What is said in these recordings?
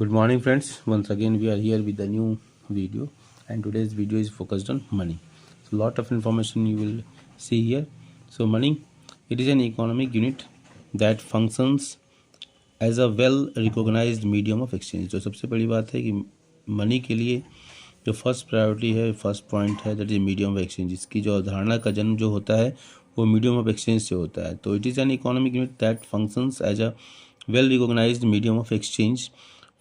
Good morning, friends. Once again, we are here with a new video, and today's video is focused on money. So, lot of information you will see here. So, money, it is an economic unit that functions as a well recognized medium of exchange. तो सबसे बड़ी बात है कि money के लिए जो first priority है, फर्स्ट पॉइंट है, that is medium of exchange. इसकी जो अवधारणा का जन्म जो होता है वो मीडियम ऑफ एक्सचेंज से होता है. तो it is an economic unit that functions as a well recognised medium of exchange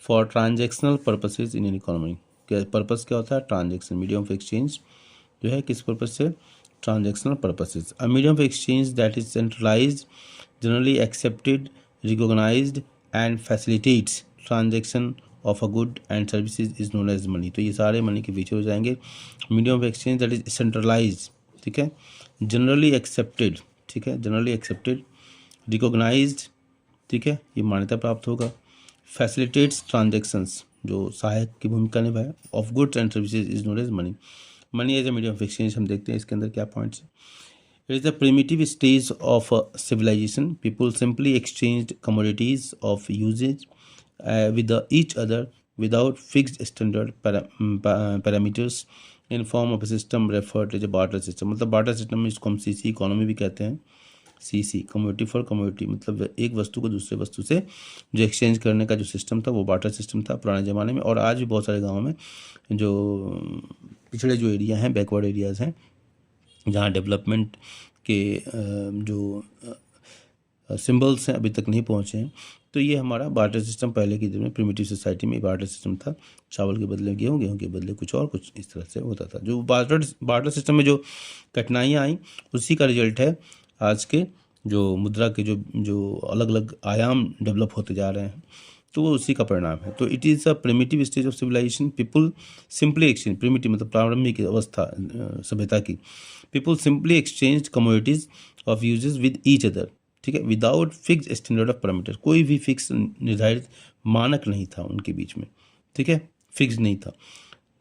for transactional purposes in an economy. क्या पर्पस क्या होता है? ट्रांजेक्शन. मीडियम ऑफ एक्सचेंज जो है किस पर्पज से? Transactional purposes. A medium of exchange that is centralised, generally accepted, recognised and facilitates transaction of a good and services is known as money. तो ये सारे मनी के फीचर हो जाएंगे. Medium of exchange that is centralise, ठीक है, generally accepted, ठीक है, जनरली एक्सेप्टेड, रिकॉग्नाइज्ड, ठीक है, ये मान्यता प्राप्त होगा. फैसिलिटेट्स ट्रांजेक्शंस, जो सहायक की भूमिका निभाए, of goods and services is known as money. Money as a medium of exchange. हम देखते हैं इसके अंदर क्या पॉइंट्स हैं. It is a primitive stage of civilization. People simply exchanged commodities of usage with each other without fixed standard parameters in form of a system referred to as a barter system. मतलब barter system में इसको हम CC economy भी कहते हैं. CC, commodity for commodity, मतलब एक वस्तु को दूसरे वस्तु से जो एक्सचेंज करने का जो सिस्टम था वो बार्टर सिस्टम था पुराने ज़माने में. और आज भी बहुत सारे गाँवों में जो पिछड़े जो एरिया हैं, बैकवर्ड एरियाज़ हैं, जहाँ डेवलपमेंट के जो सिंबल्स हैं अभी तक नहीं पहुँचे हैं, तो ये हमारा बार्टर सिस्टम पहले की दिन में प्रिमिटिव सोसाइटी में बार्टर सिस्टम था. चावल के बदले गेहूँ, गेहूँ के बदले कुछ और, कुछ इस तरह से होता था. जो बार्टर सिस्टम में जो कठिनाइयाँ आई उसी का रिजल्ट है आज के जो मुद्रा के जो अलग अलग आयाम डेवलप होते जा रहे हैं, तो वो उसी का परिणाम है. तो it is a primitive stage of civilisation. People simply exchange, primitive मतलब प्रारंभिक अवस्था सभ्यता की. People simply exchange commodities of uses with each other, ठीक है, without fix standard of parameter. कोई भी फिक्स निर्धारित मानक नहीं था उनके बीच में, ठीक है, फिक्स नहीं था.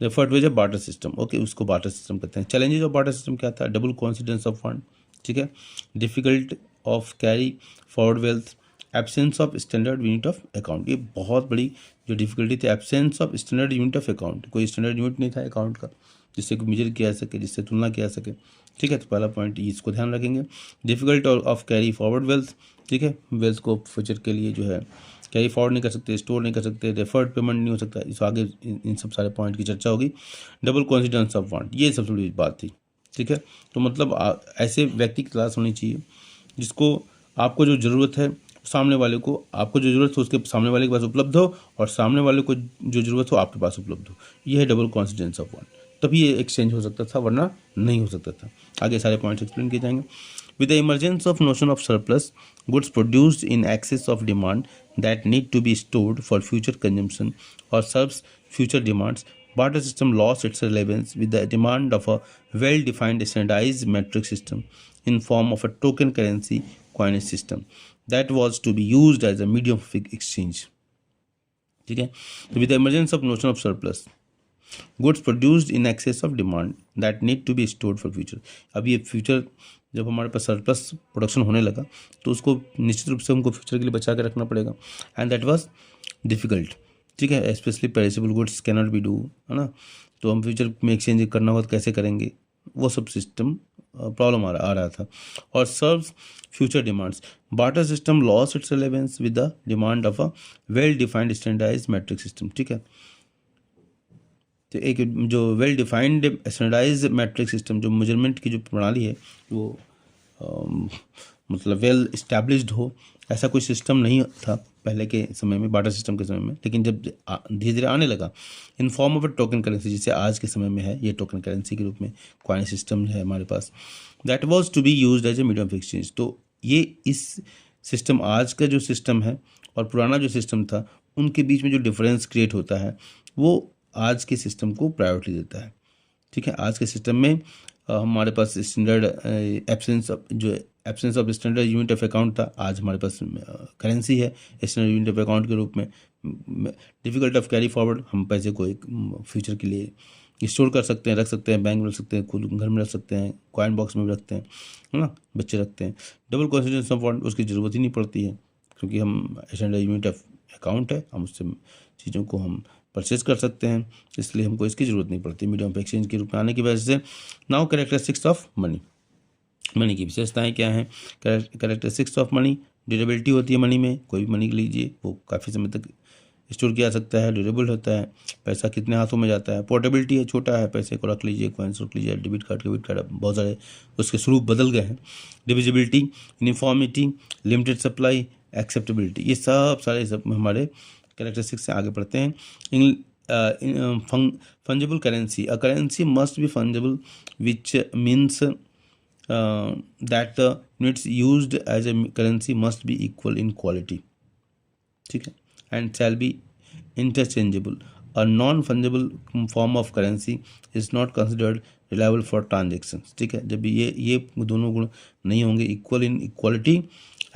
Referred to as a barter system. Okay, उसको बार्टर सिस्टम कहते हैं. चैलेंजेस ऑफ बार्टर सिस्टम क्या था? डबल कॉन्सिडेंस ऑफ फंड, ठीक है, difficult of carry forward wealth, absence of standard unit of account. ये बहुत बड़ी जो डिफिकल्टी थी, absence of standard unit of account. कोई स्टैंडर्ड यूनिट नहीं था अकाउंट का जिससे मेजर किया जा सके, जिससे तुलना किया जा सके, ठीक है. तो पहला पॉइंट इसको ध्यान रखेंगे. Difficult of carry forward wealth, ठीक है, वेल्थ को फ्यूचर के लिए जो है कैरी फॉरवर्ड नहीं कर सकते, स्टोर नहीं कर सकते, रेफर्ड पेमेंट नहीं हो सकता. इस आगे इन सब सारे पॉइंट की चर्चा होगी. डबल कॉन्सिडेंस ऑफ फंड, ये सबसे बड़ी बात थी, ठीक है. तो मतलब ऐसे व्यक्ति की तलाश होनी चाहिए जिसको आपको जो ज़रूरत है सामने वाले को, आपको जो ज़रूरत हो उसके सामने वाले के पास उपलब्ध हो, और सामने वाले को जो ज़रूरत हो आपके पास उपलब्ध हो. ये है डबल कॉन्सिडेंस ऑफ फंड. तभी ये एक्सचेंज हो सकता था, वरना नहीं हो सकता था. आगे सारे पॉइंट्स एक्सप्लेन किए जाएंगे. With the emergence of notion of surplus goods produced in excess of demand that need to be stored for future consumption और serves future demands, barter system lost its relevance with the demand of a well-defined standardized metric system in form of a token currency coinage system that was to be used as a medium of exchange. ठीक है. तो with the emergence of notion of surplus goods produced in excess of demand that need to be stored for future. अब ये future जब हमारे पास surplus production होने लगा तो उसको निश्चित रूप से हमको फ्यूचर के लिए बचा के रखना पड़ेगा, एंड दैट वाज डिफ़िकल्ट, ठीक है. Specially perishable goods can not B do, है ना. तो हम फ्यूचर में एक्सचेंज करना हो तो कैसे करेंगे, वो सब सिस्टम प्रॉब्लम आ रहा था. और serves future demands, barter system loss its relevance with the demand of a well defined standardise metric system, ठीक है. तो एक जो well defined standardise metric system, जो मेजरमेंट की जो प्रणाली है वो मतलब वेल इस्टेब्लिश्ड हो, ऐसा कोई सिस्टम नहीं था पहले के समय में, बार्टर सिस्टम के समय में. लेकिन जब धीरे धीरे आने लगा in form of a token currency, जिसे आज के समय में है ये टोकन करेंसी के रूप में कॉइन सिस्टम है हमारे पास, that was to be used as a medium of exchange. तो ये इस सिस्टम, आज का जो सिस्टम है और पुराना जो सिस्टम था, उनके बीच में जो डिफरेंस क्रिएट होता है वो आज के सिस्टम को प्रायोरिटी देता है, ठीक है. आज के सिस्टम में हमारे पास standard absence of standard unit of account था. आज हमारे पास करेंसी है स्टैंडर्ड यूनिट ऑफ अकाउंट के रूप में. डिफ़िकल्ट ऑफ कैरी फॉरवर्ड, हम पैसे को एक फ्यूचर के लिए स्टोर कर सकते हैं, रख सकते हैं, बैंक में रख सकते हैं, खुद घर में रख सकते हैं, कॉइन बॉक्स में भी रखते हैं, है ना, बच्चे रखते हैं. डबल कॉन्सिडेंस ऑफ फंड, उसकी ज़रूरत ही नहीं पड़ती है क्योंकि हम स्टैंडर्ड यूनिट ऑफ अकाउंट है, हम उससे चीज़ों को हम परचेज कर सकते हैं, इसलिए हमको इसकी ज़रूरत नहीं पड़ती मीडियम ऑफ एक्सचेंज के रूप में आने की वजह से। Now characteristics of money, money की विशेषताएं क्या हैं? कैरेक्टरिस्टिक्स ऑफ मनी, ड्यूरेबिलिटी होती है मनी में, कोई भी मनी लीजिए वो काफ़ी समय तक स्टोर किया जा सकता है, ड्यूरेबल होता है, पैसा कितने हाथों में जाता है, पोर्टेबिलिटी है, छोटा है, पैसे को रख लीजिए, कॉइन्स रख लीजिए, डेबिट कार्ड बहुत सारे उसके स्वरूप बदल गए हैं। Divisibility, uniformity, limited supply, acceptability, ये सब सारे सब हमारे कैरेक्टरिस्टिक्स से आगे बढ़ते हैं। Fungible currency, a currency must B fungible which means that the units used as a currency must be equal in quality, ठीक है, and shall be interchangeable. A non-fungible form of currency is not considered reliable for transactions, ठीक है। जब ये दोनों गुण नहीं होंगे, equal in equality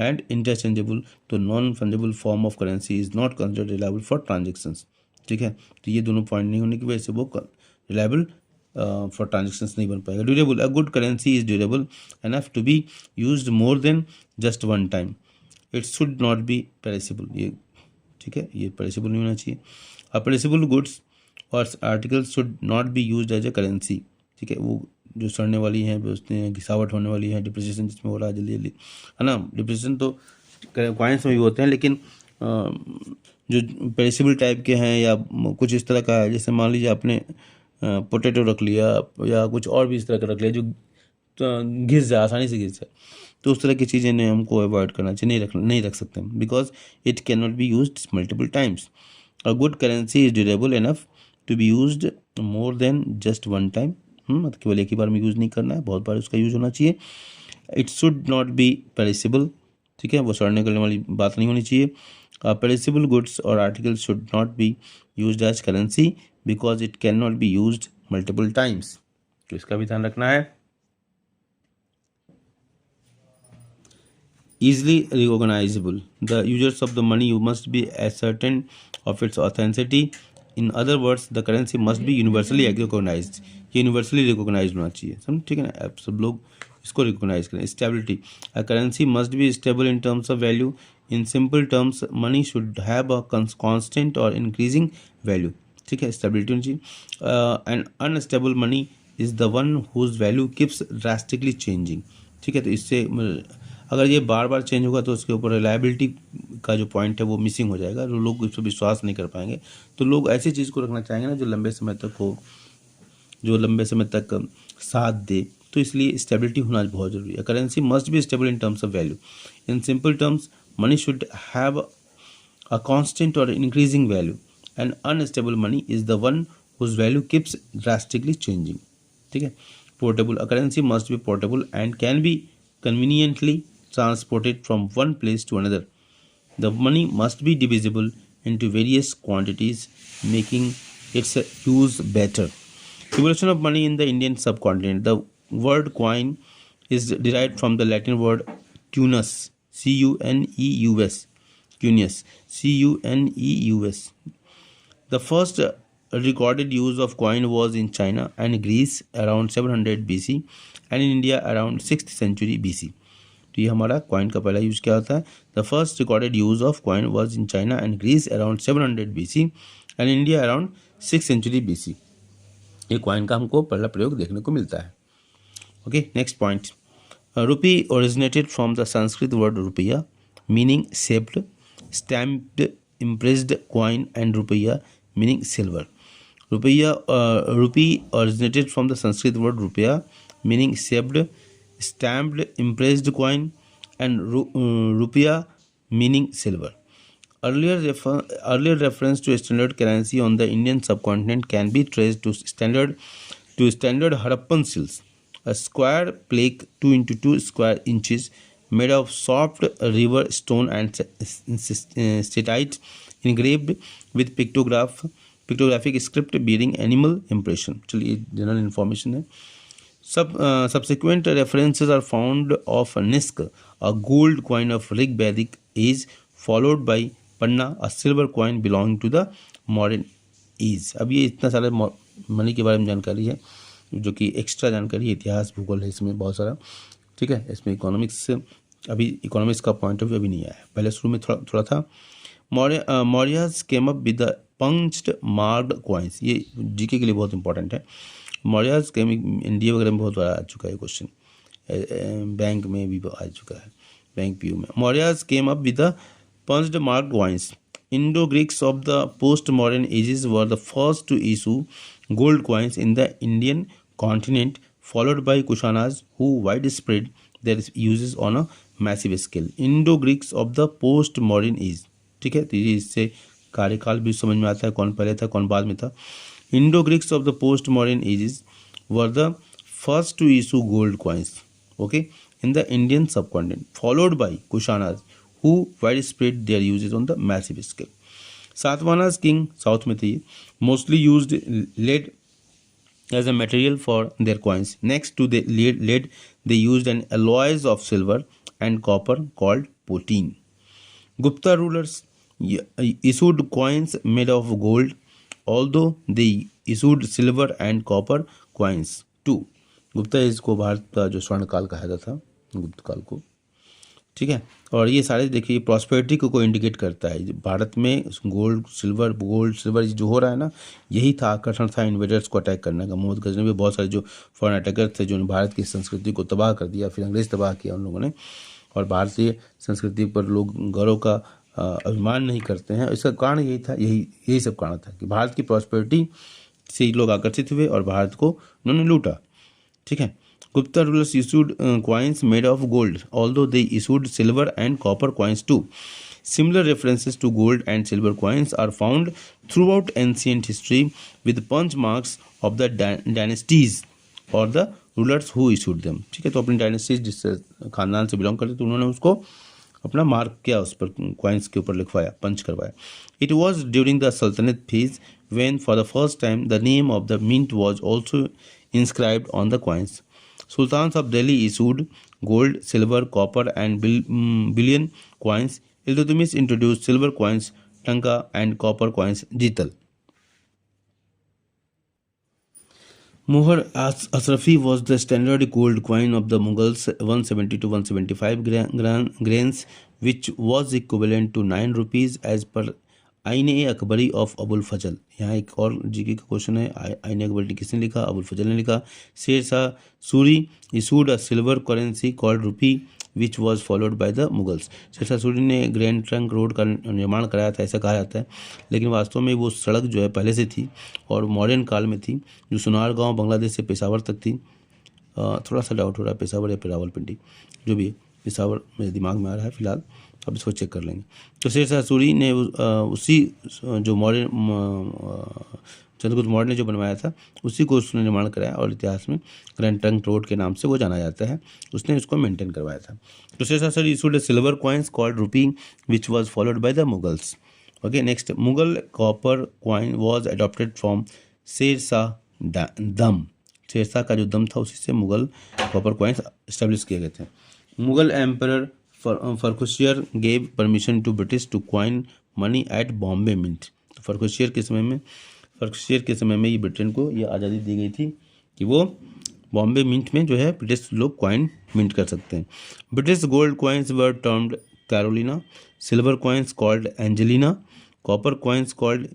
and interchangeable, तो non fungible form of currency is not considered reliable for transactions, ठीक है। तो ये दोनों पॉइंट नहीं होने की वजह से वो रिलायबल फॉर ट्रांजेक्शन्स नहीं बन पाएगा। Durable, a good currency is durable enough to be used more than just one time. It should not be perishable, ये ठीक है, ये पेरिसेबल नहीं होना चाहिए। पेरिसेबल गुड्स और articles should not be used as a currency, ठीक है। वो जो सड़ने वाली हैं, उसमें घिसावट होने वाली है, डिप्रिसिएशन जिसमें हो रहा है जल्दी जल्दी, है ना। डिप्रिसिएशन तो कॉइन्स में भी होते हैं, लेकिन जो पेरिसेबल टाइप के हैं या कुछ इस तरह का है, जैसे मान लीजिए आपने पोटैटो रख लिया या कुछ और भी इस तरह का रख लिया जो घिस जाए, आसानी से घिस जाए, तो उस तरह की चीज़ें ने हमको अवॉइड करना चाहिए, नहीं रख सकते हम, because it can not be used multiple times. A good currency is durable enough to be used more than just one time, मतलब केवल एक ही बार में यूज़ नहीं करना है, बहुत बार उसका यूज़ होना चाहिए। It should not be perishable, ठीक है, वो सड़ने गलने वाली बात नहीं होनी चाहिए। पेरिसेबल गुड्स और articles should not be used as currency because it can not be used multiple times, तो इसका भी ध्यान रखना है। Easily recognizable, the users of the money must be ascertain of its authenticity. In other words, the currency must be universally recognized. ये universally recognized होना चाहिए, समझ, ठीक है ना, आप सब लोग इसको recognize करें। Stability, a currency must be stable in terms of value. In simple terms, money should have a constant or increasing value, ठीक है, stability होनी चाहिए। An unstable money is the one whose value keeps drastically changing, ठीक है। तो इससे अगर ये बार बार चेंज होगा तो उसके ऊपर रिलायबिलिटी का जो पॉइंट है वो मिसिंग हो जाएगा, तो लोग इस पर विश्वास नहीं कर पाएंगे। तो लोग ऐसी चीज़ को रखना चाहेंगे ना जो लंबे समय तक हो, जो लंबे समय तक साथ दे, तो इसलिए स्टेबिलिटी होना बहुत जरूरी है। Currency must be stable in terms of value. In simple terms, money should have a constant और increasing value, and unstable money is the one whose value keeps drastically changing, ठीक है। Portable, a currency must be portable and can be conveniently transported from one place to another. The money must be divisible into various quantities, making its use better. Evolution of money in the Indian subcontinent. The word coin is derived from the Latin word cunus, C-U-N-E-U-S, cunius, C-U-N-E-U-S. The first recorded use of coin was in China and Greece around 700 BC and in India around 6th century BC. तो ये हमारा coin का पहला use क्या होता है? The first recorded use of coin was in China and Greece around 700 BC and India around 6th century BC। ये coin का हमको पहला प्रयोग देखने को मिलता है। Okay, next point. Rupee originated from the Sanskrit word rupya meaning shaped, stamped, impressed coin and rupya meaning silver. Rupee originated from the Sanskrit word rupya meaning shaped, stamped, impressed coin, and rupiah meaning silver. Earlier reference to standard currency on the Indian subcontinent can be traced to standard Harappan seals, a square plaque 2 into 2 square inches made of soft river stone and statite engraved with pictographic script bearing animal impression. चलिए, general information है। Subsequent references are found of Nisk, a gold coin of Rig Vedic age, followed by Panna, a silver coin belonging to the modern age। अब ये इतना सारा money के बारे में जानकारी है जो कि एक्स्ट्रा जानकारी है, इतिहास भूगोल है इसमें बहुत सारा, ठीक है। इसमें इकोनॉमिक्स, अभी इकोनॉमिक्स का पॉइंट ऑफ व्यू अभी नहीं आया, पहले शुरू में थोड़ा था। Mauryas came up with the punched marked coins. ये जीके के लिए बहुत इंपॉर्टेंट है। मौर्याज केम, इंडिया वगैरह में बहुत बार आ चुका है क्वेश्चन, बैंक में भी आ चुका है, बैंक पीयू में। Mauryas came up with the punched marked coins. Indo Greeks of the post modern ages were the first to issue gold coins in the Indian continent, followed by Kushanas who widespread their uses on a massive scale. Indo-Greeks of the post-modern age, ठीक है, तो ये इससे कार्यकाल भी समझ में आता है, कौन पहले था कौन बाद में था। Indo-Greeks of the post-modern ages were the first to issue gold coins, okay, in the Indian subcontinent, followed by Kushanas who widespread their uses on the massive scale. Satavahanas king south में थे, mostly used lead as a material for their coins. Next to the lead they used an alloys of silver and copper called poteen. Gupta rulers issued coins made of gold, although they issued silver and copper coins too. Gupta age को भारत का जो स्वर्ण काल कहा जाता था, गुप्त काल को, ठीक है। और ये सारे देखिए प्रॉस्पेरिटी को इंडिकेट करता है। भारत में गोल्ड सिल्वर जो हो रहा है ना, यही था आकर्षण था इन्वेडर्स को अटैक करने का। मोहम्मद गजनवी भी बहुत सारे जो फॉरेन अटैकर थे जो भारत की संस्कृति को तबाह कर दिया, फिर अंग्रेज तबाह किया उन लोगों ने, और भारतीय संस्कृति पर लोग गौरव का अभिमान नहीं करते हैं। इसका कारण यही था, यही सब कारण था कि भारत की प्रॉस्पेरिटी से लोग आकर्षित हुए और भारत को उन्होंने लूटा, ठीक है। Gupta rulers issued coins made of gold, although they issued silver and copper coins too. Similar references to gold and silver coins are found throughout ancient history with punch marks of the dynasties or the rulers who issued them. ठीक है, तो अपनी dynasties जिस खानदान से belong करते थे उन्होंने उसको अपना मार्क किया, उस पर कॉइन्स के ऊपर लिखवाया, पंच करवाया। It was during the Sultanate phase when for the first time the name of the mint was also inscribed on the coins. Sultans of Delhi issued gold, silver, copper, and bullion coins. Iltutmish introduced silver coins, tanka, and copper coins, jital. Muhar Asrafi was the standard gold coin of the Mughals, 170 to 175 grains, which was equivalent to 9 rupees as per आईने Akbari of Abul फजल। यहाँ एक और GK का question है, आईने अकबरी किसने लिखा? अबुल फजल ने लिखा। Sher Shah Suri issued a silver currency called rupee which was followed by the Mughals. Sher Shah Suri ने ग्रैंड ट्रंक रोड का निर्माण कराया था, ऐसा कहा जाता है, लेकिन वास्तव में वो सड़क जो है पहले से थी और मॉडर्न काल में थी, जो सुनार गाँव बांग्लादेश से पेशावर तक थी। थोड़ा सा डाउट हो रहा है पेशावर या फिर रावलपिंडी, जो भी है, पेशावर मेरे दिमाग में आ रहा है फिलहाल, अब इसको चेक कर लेंगे। तो शेर शाह सूरी ने उसी जो मॉडर्न चंद्रगुप्त मौर्य ने जो बनवाया था उसी को उसने निर्माण कराया और इतिहास में ग्रैंड ट्रंक रोड के नाम से वो जाना जाता है, उसने उसको मेंटेन करवाया था। तो Sher Shah Suri issued silver coins called rupee which was followed by the Mughals. Okay, next, Mughal copper coin was adopted from Sher Shah दम। शेर शाह का जो दम था उसी से मुगल कॉपर कॉइन्स एस्टेब्लिश किए गए थे। Mughal emperor Farrukhsiyar gave permission to British to coin money at Bombay mint. तो फर्रुखशियर के समय में ये ब्रिटेन को ये आज़ादी दी गई थी कि वो बॉम्बे मिंट में जो है ब्रिटिश लोग कॉइन मिंट कर सकते हैं। British gold coins were termed Carolina, silver coins called Angelina, copper coins called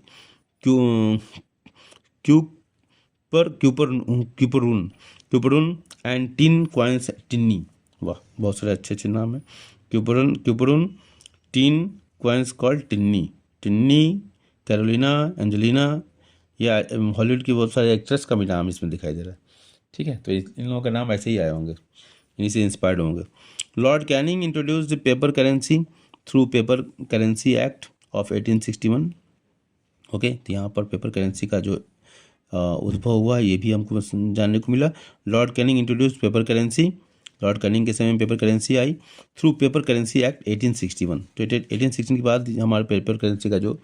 cupperoon and tin coins tinny. वाह, बहुत सारे अच्छे अच्छे नाम है। Cupperoon, tin coins called tinny, Carolina, Angelina, या हॉलीवुड की बहुत सारे एक्ट्रेस का भी नाम इसमें दिखाई दे रहा है। ठीक है, तो इन लोगों का नाम ऐसे ही आए होंगे, इन्हीं से इंस्पायर्ड होंगे। Lord Canning introduced paper currency through paper currency act of 1861। Okay, तो यहाँ पर पेपर करेंसी का जो उद्भव हुआ ये भी हमको जानने को मिला। Lord Canning introduced paper currency, Lord Canning के समय में पेपर करेंसी आई थ्रू पेपर करेंसी एक्ट 1861। तो 1816 के बाद हमारे पेपर करेंसी का जो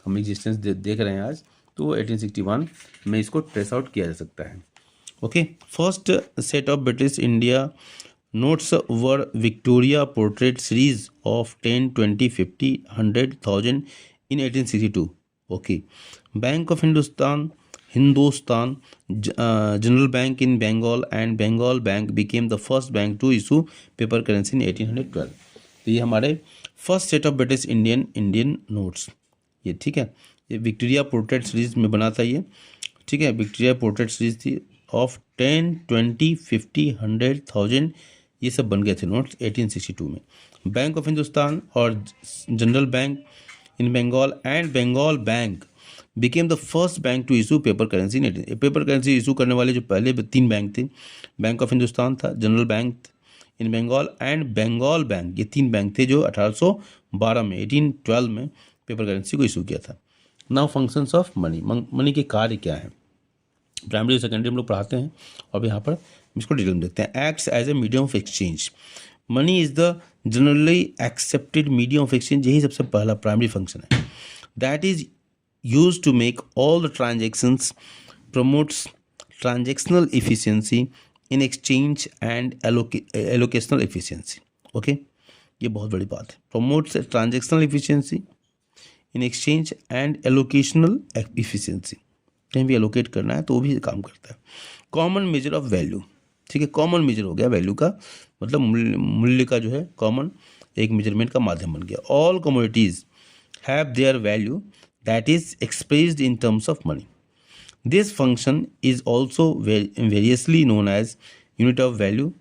हम एग्जिस्टेंस देख रहे हैं आज, तो वो 1861 में इसको ट्रेस आउट किया जा सकता है। Okay, first set of British India notes were Victoria portrait series of 10, 20, 50, 100, 1000 in 1862. Okay, bank of Hindustan General Bank in Bengal and Bengal Bank became the first bank to issue paper currency in 1812. तो ये हमारे first set of British Indian notes, ये ठीक है, ये Victoria portrait series में बना था ये, ठीक है, विक्टोरिया पोर्ट्रेट सीरीज थी ऑफ 10, 20, 50, 100,000, ये सब बन गए थे नोट्स 1862 में। बैंक ऑफ हिंदुस्तान और general bank in Bengal and Bengal bank became the first bank to issue paper currency in 18। Paper currency issue करने वाले जो पहले 3 बैंक थे, बैंक ऑफ हिंदुस्तान था, general bank in Bengal and Bengal bank, ये 3 बैंक थे जो 1812 में 1812 में पेपर करेंसी को इशू किया था। Now functions of money, money के कार्य क्या है, प्राइमरी सेकेंडरी हम लोग पढ़ाते हैं और यहाँ पर इसको डिटेल में देखते हैं। Acts as a medium of exchange, money is the generally accepted medium of exchange, यही सबसे पहला प्राइमरी फंक्शन है। That is use to make all the transactions, promotes transactional efficiency in exchange and allocational efficiency. Okay, ये बहुत बड़ी बात है। Promotes transactional efficiency in exchange and allocational efficiency, कहीं भी एलोकेट करना है तो वो भी काम करता है। कॉमन मेजर ऑफ वैल्यू, ठीक है, कॉमन मेजर हो गया वैल्यू का, मतलब मूल्य का जो है कॉमन एक मेजरमेंट का माध्यम बन गया। All commodities have their value that is expressed in terms of money. This function is also variously known as unit of value,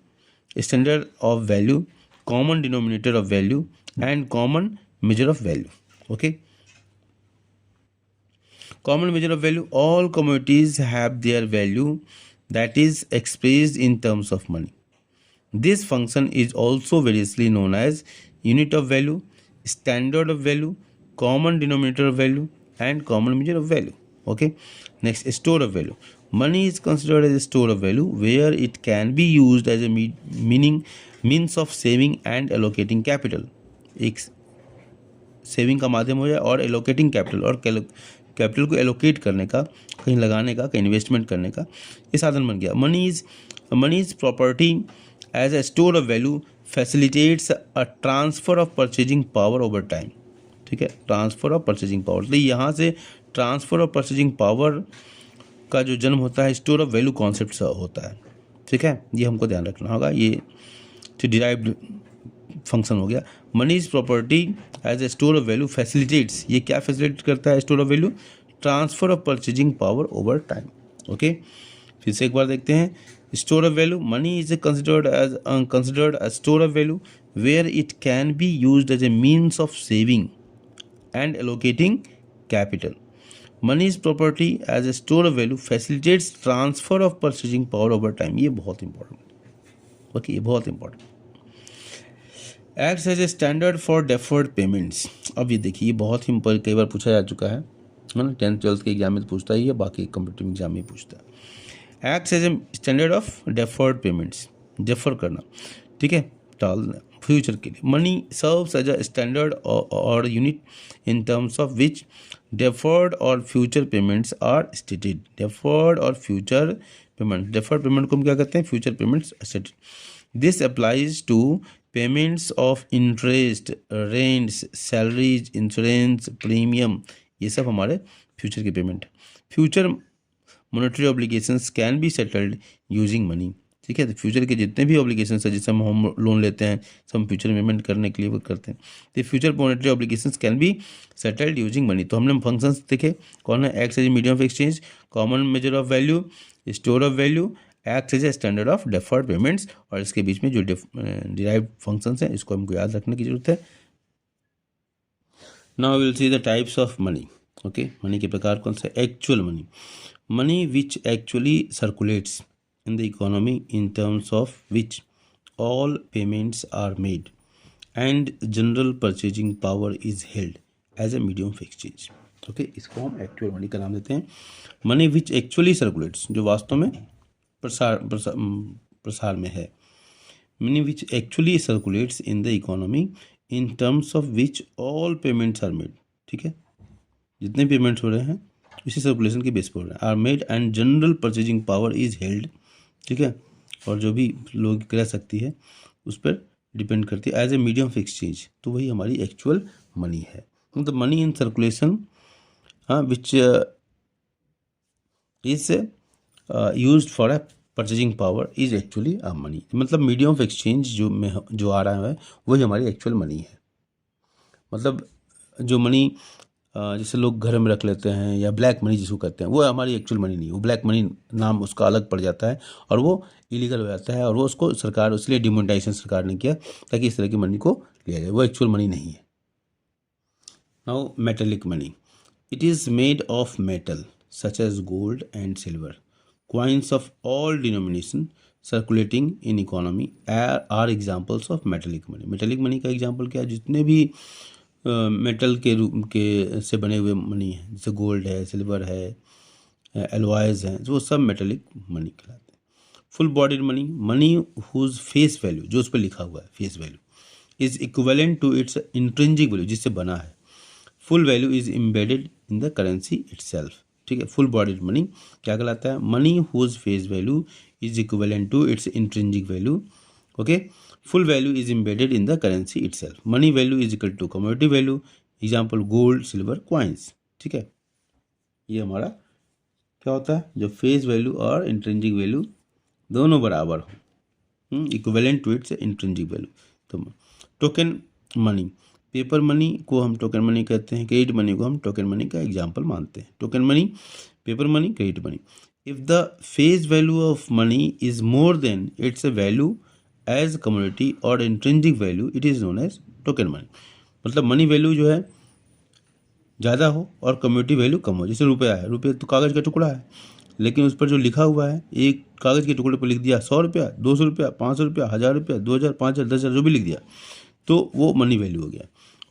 standard of value, common denominator of value and common measure of value. Okay, common measure of value, all commodities have their value that is expressed in terms of money. This function is also variously known as unit of value, standard of value, common denominator of value and common measure of value. Okay, next, store of value. Money is considered as a store of value where it can be used as a means of saving and allocating capital. एक saving का माध्यम हो जाए और allocating capital, और capital को allocate करने का, कहीं लगाने का, कहीं इन्वेस्टमेंट करने का ये साधन बन गया। Money is property as a store of value facilitates a transfer of purchasing power over time, ठीक है, ट्रांसफर ऑफ परचेजिंग पावर। तो यहाँ से ट्रांसफर ऑफ परचेजिंग पावर का जो जन्म होता है स्टोर ऑफ वैल्यू कॉन्सेप्ट से होता है, ठीक है, ये हमको ध्यान रखना होगा। ये डिराइव्ड फंक्शन हो गया। Money is property as a store of value facilitates, ये क्या फैसिलिटेट करता है store of value, transfer of purchasing power over time. Okay, फिर से एक बार देखते हैं। Store of value, money is considered as store of value where it can be used as a means of saving and allocating capital. Money is property as a store of value facilitates transfer of purchasing power over time, ये बहुत important. Okay, ये बहुत important. Acts as a standard for deferred payments, अब ये देखिए ये बहुत ही कई बार पूछा जा चुका है ना, 10th 12th के एग्जाम में तो पूछता ही है, बाकी कॉम्पिटिटिव एग्जाम में पूछता है। Acts as a standard of deferred payments, defer करना, ठीक है, टालना फ्यूचर के लिए। Money serves as a standard और unit in terms of which deferred और future payments are stated. Deferred और फ्यूचर पेमेंट, डेफर्ड पेमेंट को हम क्या कहते हैं, future payments stated. This applies to payments of interest, rents, salaries, insurance, premium, ये सब हमारे फ्यूचर के payment. Future monetary obligations can be settled using money, ठीक है, तो फ्यूचर के जितने भी ऑब्लिगेशंस है, जैसे हम होम लोन लेते हैं, सब हम फ्यूचर पेमेंट करने के लिए वो करते हैं, तो future monetary obligations can be settled using money. तो हमने फंक्शंस देखे कौन है, acts as a medium of exchange, common measure of value, store of value, act as a standard of deferred payments, और इसके बीच में जो डिराइव्ड फंक्शंस हैं इसको हमको याद रखने की जरूरत है। Now will see the types of money. Okay, money के प्रकार कौन से, actual money, money which actually circulates in the economy in terms of which all payments are made and general purchasing power is held as a medium of exchange. Okay, इसको हम actual money का नाम देते हैं। Money which actually circulates, जो वास्तव में प्रसार में है। Money which actually circulates in the economy in terms of which all payments are made, ठीक है, जितने पेमेंट्स हो रहे हैं इसी सर्कुलेशन के बेस पर हो रहे हैं, are made and general purchasing power is held, ठीक है, और जो भी लोग कह सकती है उस पर डिपेंड करती है as a medium of exchange, तो वही हमारी एक्चुअल मनी है। मतलब money in circulation which is used for a purchasing power is actually a money, मतलब मीडियम ऑफ एक्सचेंज जो आ रहा है वही हमारी एक्चुअल मनी है। मतलब जो मनी जैसे लोग घर में रख लेते हैं या ब्लैक मनी जिसको कहते हैं, वो हमारी एक्चुअल मनी नहीं, वो ब्लैक मनी नाम उसका अलग पड़ जाता है और वो इलीगल हो जाता है, और वो उसको सरकार इसलिए डिमोनेटाइजेशन सरकार ने किया ताकि इस तरह की मनी को लिया जाए, वो एक्चुअल मनी नहीं है। Now metallic money, it is made of metal such as gold and silver, coins of all denomination circulating in economy are examples of metallic money। metallic money का एग्जाम्पल क्या है? जितने भी मेटल के रूप के से बने हुए मनी हैं, जैसे गोल्ड है, सिल्वर है, एलॉयज हैं, जो सब मेटेलिक मनी कहलाते हैं। Full bodied money, money whose face value, जो उस पर लिखा हुआ है face value, is equivalent to its intrinsic value, जिससे बना है। Full value is embedded in the currency itself. ठीक है, फुल बॉडीड मनी क्या कहलाता है? Money whose face value is equivalent to its intrinsic value. Okay, full value is embedded in the currency itself. Money value is equal to commodity value, example gold, silver, coins. ठीक है, ये हमारा क्या होता है? जो फेस वैल्यू और intrinsic value दोनों बराबर हो, equivalent to its intrinsic value. तो टोकन मनी, पेपर मनी को हम टोकन मनी कहते हैं, क्रेडिट मनी को हम टोकन मनी का एग्जाम्पल मानते हैं। Token money, paper money, credit money. If the face value of money is more than its value as commodity और intrinsic value, it is known as token money. मतलब money value जो है ज़्यादा हो और कम्युनिटी वैल्यू कम हो। जैसे रुपया है, रुपये तो कागज़ का टुकड़ा है, लेकिन उस पर जो लिखा हुआ है, एक कागज़ के टुकड़े पर लिख दिया 100 रुपया, 200 रुपया, 500 रुपया, 1000 रुपया, 2000, 5000, 10,000, जो भी लिख दिया, तो वो मनी वैल्यू हो गया।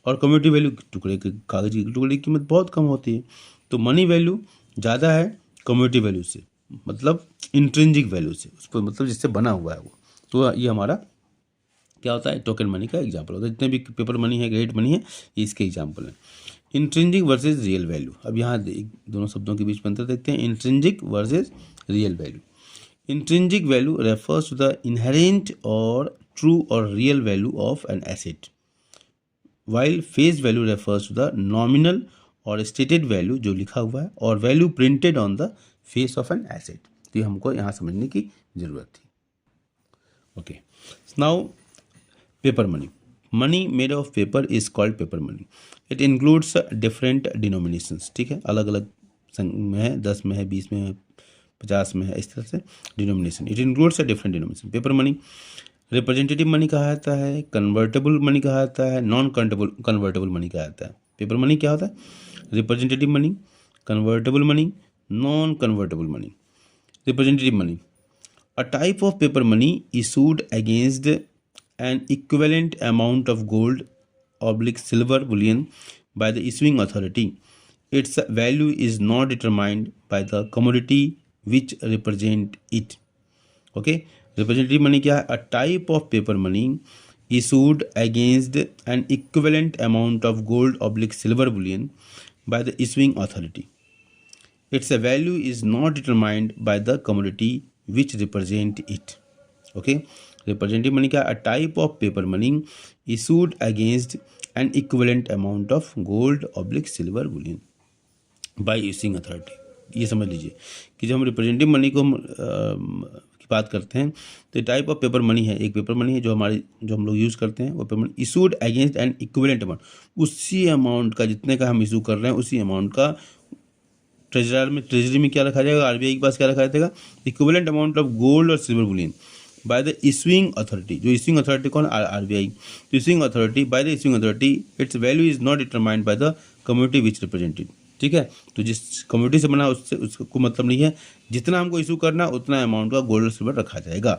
और कम्युनिटी वैल्यू, टुकड़े के कागज़ के टुकड़े की कीमत बहुत कम होती है, तो मनी वैल्यू ज़्यादा है कम्युनिटी वैल्यू से, मतलब इंट्रिंसिक वैल्यू से, उस पर मतलब जिससे बना हुआ है वो। तो ये हमारा क्या होता है? टोकन मनी का एग्जाम्पल होता है। जितने भी पेपर मनी है, क्रेडिट मनी है, ये इसके एग्जाम्पल हैं। इंट्रिंसिक वर्सेज रियल वैल्यू, अब यहाँ दोनों शब्दों के बीच में अंतर देखते हैं। Intrinsic versus real value. Intrinsic value refers to the inherent और ट्रू और real value of an asset, while face value refers to the nominal और स्टेटेड वैल्यू जो लिखा हुआ है, और value printed on the face of an asset. तो ये हमको यहाँ समझने की जरूरत थी। Okay, now paper money, money made of paper is called paper money. It includes different denominations. ठीक है, अलग अलग में है, 10 में है, 20 में है, 50 में है, इस तरह से denomination. It includes a different denomination. Paper money representative money कहा जाता है, कन्वर्टेबल मनी कहा जाता है, नॉन कन्वर्टेबल मनी कहा जाता है। पेपर मनी क्या होता है? Representative money, convertible money, non convertible money. Representative money, a type of paper money issued against an equivalent amount of gold / silver bullion by the issuing authority. Its value is not determined by the commodity which represent it. Okay, representative money क्या है? A type of paper money issued against an equivalent amount of gold / silver bullion by the issuing authority. Its value is not determined by the commodity which represent it. Okay, representative money क्या? A type of paper money issued against an equivalent amount of gold / silver bullion by issuing authority. ये समझ लीजिए कि जब हम representative money को की बात करते हैं, तो टाइप ऑफ पेपर मनी है, एक पेपर मनी है जो हम लोग यूज़ करते हैं, वो paper money issued against an equivalent amount, उसी अमाउंट का, जितने का हम इशू कर रहे हैं उसी अमाउंट का ट्रेजरी में क्या रखा जाएगा? आरबीआई के पास क्या रखा जाएगा? इक्विवेलेंट अमाउंट ऑफ गोल्ड और silver bullion by the issuing authority. जो इशूइंग अथॉरिटी कौन? आरबीआई। तो issuing authority, by the issuing authority, it's value is not determined by the community which represented. ठीक है, तो जिस कम्युनिटी से बना उससे उसको मतलब नहीं है, जितना हमको इशू करना उतना अमाउंट का गोल्ड और सिल्वर रखा जाएगा।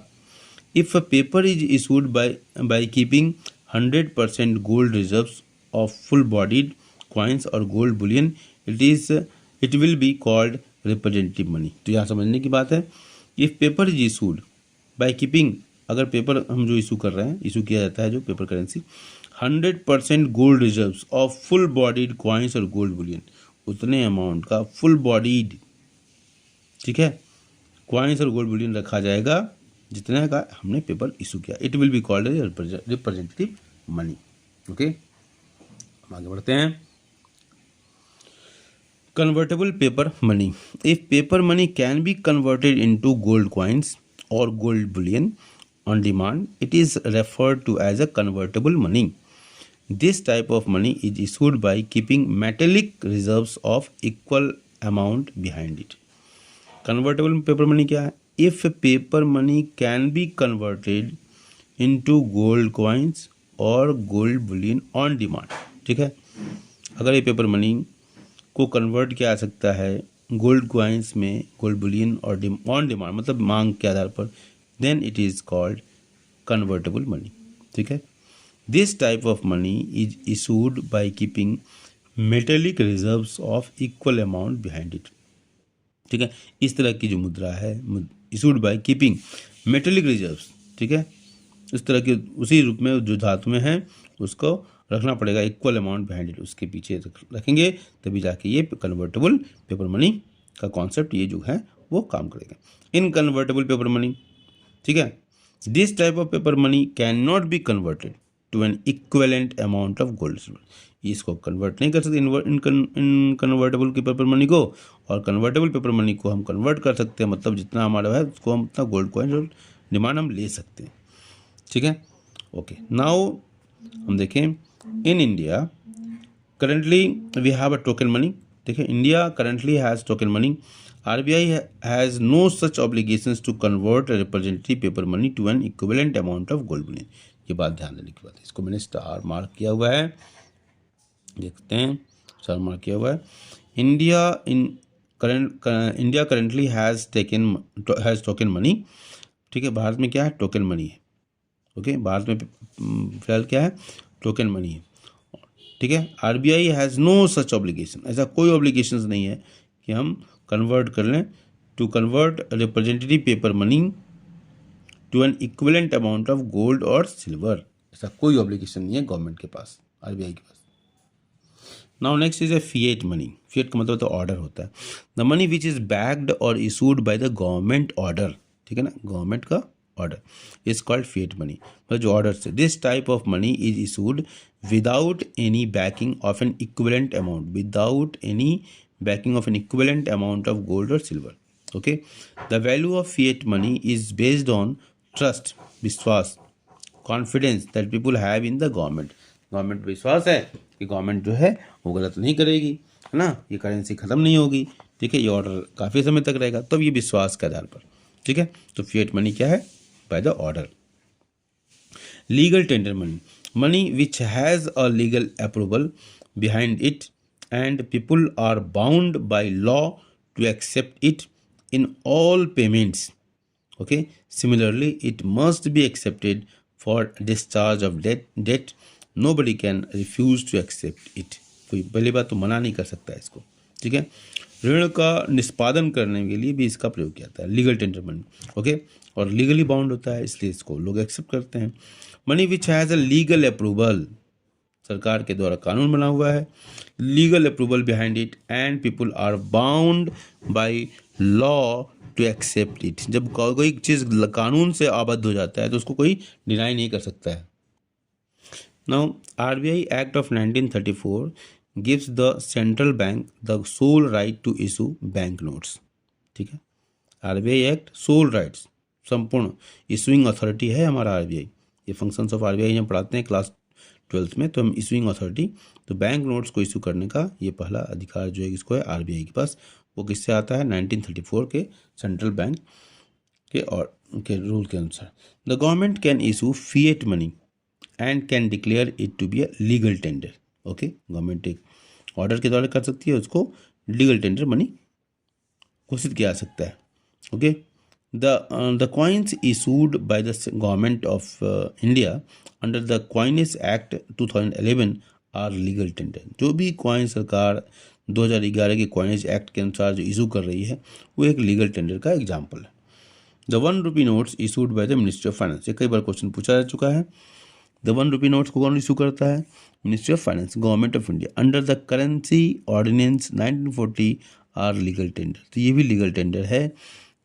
If a paper is issued by keeping 100% gold reserves of full bodied coins और gold bullion, it will be called representative money. तो यहाँ समझने की बात है, if paper is issued by keeping, अगर पेपर हम जो इशू कर रहे हैं, इशू किया जाता है जो paper currency, 100% gold reserves of full bodied coins और गोल्ड बुलियन, उतने अमाउंट का फुल बॉडीड, ठीक है, कॉइन्स और गोल्ड बुलियन रखा जाएगा जितने का हमने पेपर इशू किया। It will be called representative money. Okay, हम आगे बढ़ते हैं। Convertible paper money, if paper money can be converted into gold coins or gold bullion on demand, it is referred to as a convertible money. This type of money is issued by keeping metallic reserves of equal amount behind it. Convertible paper money क्या है? If paper money can be converted into gold coins और gold bullion on demand. ठीक है, अगर ये paper money को convert किया जा सकता है गोल्ड क्वाइंस में, गोल्ड बुलियन और ऑन डिमांड मतलब मांग के आधार पर, then it is called convertible money. ठीक है, this type of money is issued by keeping metallic reserves of equal amount behind it. ठीक है, इस तरह की जो मुद्रा है issued by keeping metallic reserves. ठीक है, इस तरह के उसी रूप में जो धातु में है उसको रखना पड़ेगा इक्वल अमाउंट बिहाइंड इट, उसके पीछे रखेंगे तभी जाके ये कन्वर्टेबल पेपर मनी का कॉन्सेप्ट ये जो है वो काम करेगा. इन कन्वर्टेबल पेपर मनी, ठीक है, this type of paper money can not be converted to an equivalent amount of gold silver. इसको कन्वर्ट नहीं कर सकते इन कन्वर्टेबल के पेपर मनी को, और कन्वर्टेबल पेपर मनी को हम कन्वर्ट कर सकते हैं, मतलब जितना हमारा है उसको हम उतना गोल्ड कॉइन और डिमांड हम ले सकते हैं. ठीक है, ओके. नाउ हम देखें in India currently we have a token money. देखिए, India currently has token money. RBI has no such obligations to convert representative paper money to an equivalent amount of gold bullion. ये बात ध्यान देने की बात है. इसको मैंने स्टार मार्क किया हुआ है, देखते हैं, स्टार मार्क किया हुआ है. India currently has token money. ठीक है, भारत में क्या है? टोकन मनी है. ओके, भारत में फिलहाल क्या है? टोकन मनी है. ठीक है, RBI has no such obligation, ऐसा कोई ऑब्लिगेशंस नहीं है कि हम कन्वर्ट कर लें to convert representative paper money to an equivalent amount of gold और सिल्वर. ऐसा कोई ऑब्लिगेशन नहीं है गवर्नमेंट के पास, RBI के पास. Now next is a fiat money. Fiat का मतलब तो ऑर्डर होता है. The money which is backed और issued by the government order. ठीक है ना, गवर्नमेंट का order is called fiat money, मतलब जो ऑर्डर से. This type of money is issued without any backing of an equivalent amount, without any backing of an equivalent amount of gold और silver. Okay, the value of fiat money is based on trust, विश्वास, confidence that people have in the government. Government विश्वास है कि government जो है वो गलत नहीं करेगी, है ना, ये करेंसी खत्म नहीं होगी. ठीक है, ये ऑर्डर काफ़ी समय तक रहेगा, तब ये विश्वास के आधार पर. ठीक है, तो फिएट मनी क्या है? By the order. Legal tender money, money which has a legal approval behind it and people are bound by law to accept it in all payments. Okay, similarly it must be accepted for discharge of debt. Nobody can refuse to accept it. कोई पहली बात तो मना नहीं कर सकता है इसको. ठीक है, ऋण का निष्पादन करने के लिए भी इसका प्रयोग किया जाता है, लीगल टेंडर मनी. ओके, और लीगली बाउंड होता है, इसलिए इसको लोग एक्सेप्ट करते हैं. Money which has a legal approval, सरकार के द्वारा कानून बना हुआ है, legal approval behind it and people are bound by law to accept it. जब कोई चीज़ कानून से आबद्ध हो जाता है तो उसको कोई डिनाई नहीं कर सकता है. Now RBI act of 1934 gives the central bank the sole right to issue bank notes. ठीक है, RBI एक्ट सोल राइट्स, संपूर्ण इशूइंग अथॉरिटी है हमारा RBI. ये फंक्शंस ऑफ RBI हम पढ़ाते हैं क्लास 12th में, तो हम इशूइंग अथॉरिटी, तो बैंक नोट्स को इशू करने का ये पहला अधिकार जो है किसको है? RBI के पास. वो किससे आता है? 1934 के सेंट्रल बैंक के और के रूल के अनुसार. The government can issue fiat money and can declare it to be a legal tender. Okay, government एक ऑर्डर के द्वारा कर सकती है, उसको लीगल टेंडर मनी घोषित किया जा सकता है. Okay, the coins issued by the government of India under the coinage act 2011 are legal tender. जो भी कॉइन सरकार 2011 के कॉइनेज एक्ट के अनुसार जो इशू कर रही है वो एक लीगल टेंडर का एग्जाम्पल है. The 1 rupee notes issued by the ministry of finance. ये कई बार क्वेश्चन पूछा जा चुका है. द 1 रुपी नोट्स को कौन इशू करता है? Ministry of finance, government of India. Under the currency ordinance 1940 are legal tender. तो ये भी लीगल टेंडर है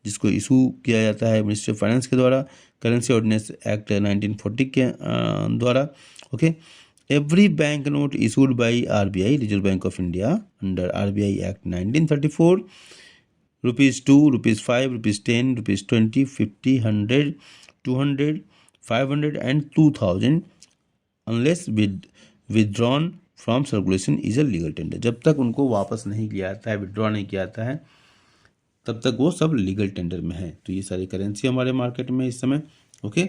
जिसको इशू किया जाता है मिनिस्ट्री ऑफ फाइनेंस के द्वारा, करेंसी ऑर्डिनेंस एक्ट 1940 के द्वारा. Okay, every bank note issued by RBI, reserve bank of India, under RBI act 1934, ₹2, ₹5, ₹10, ₹20, 50, 100, 200, 500 and 2000 unless withdrawn from circulation is a legal tender। जब तक उनको वापस नहीं किया जाता है, विड्रॉ नहीं किया जाता है, तब तक वो सब लीगल टेंडर में है। तो ये सारी करेंसी हमारे मार्केट में इस समय। ओके,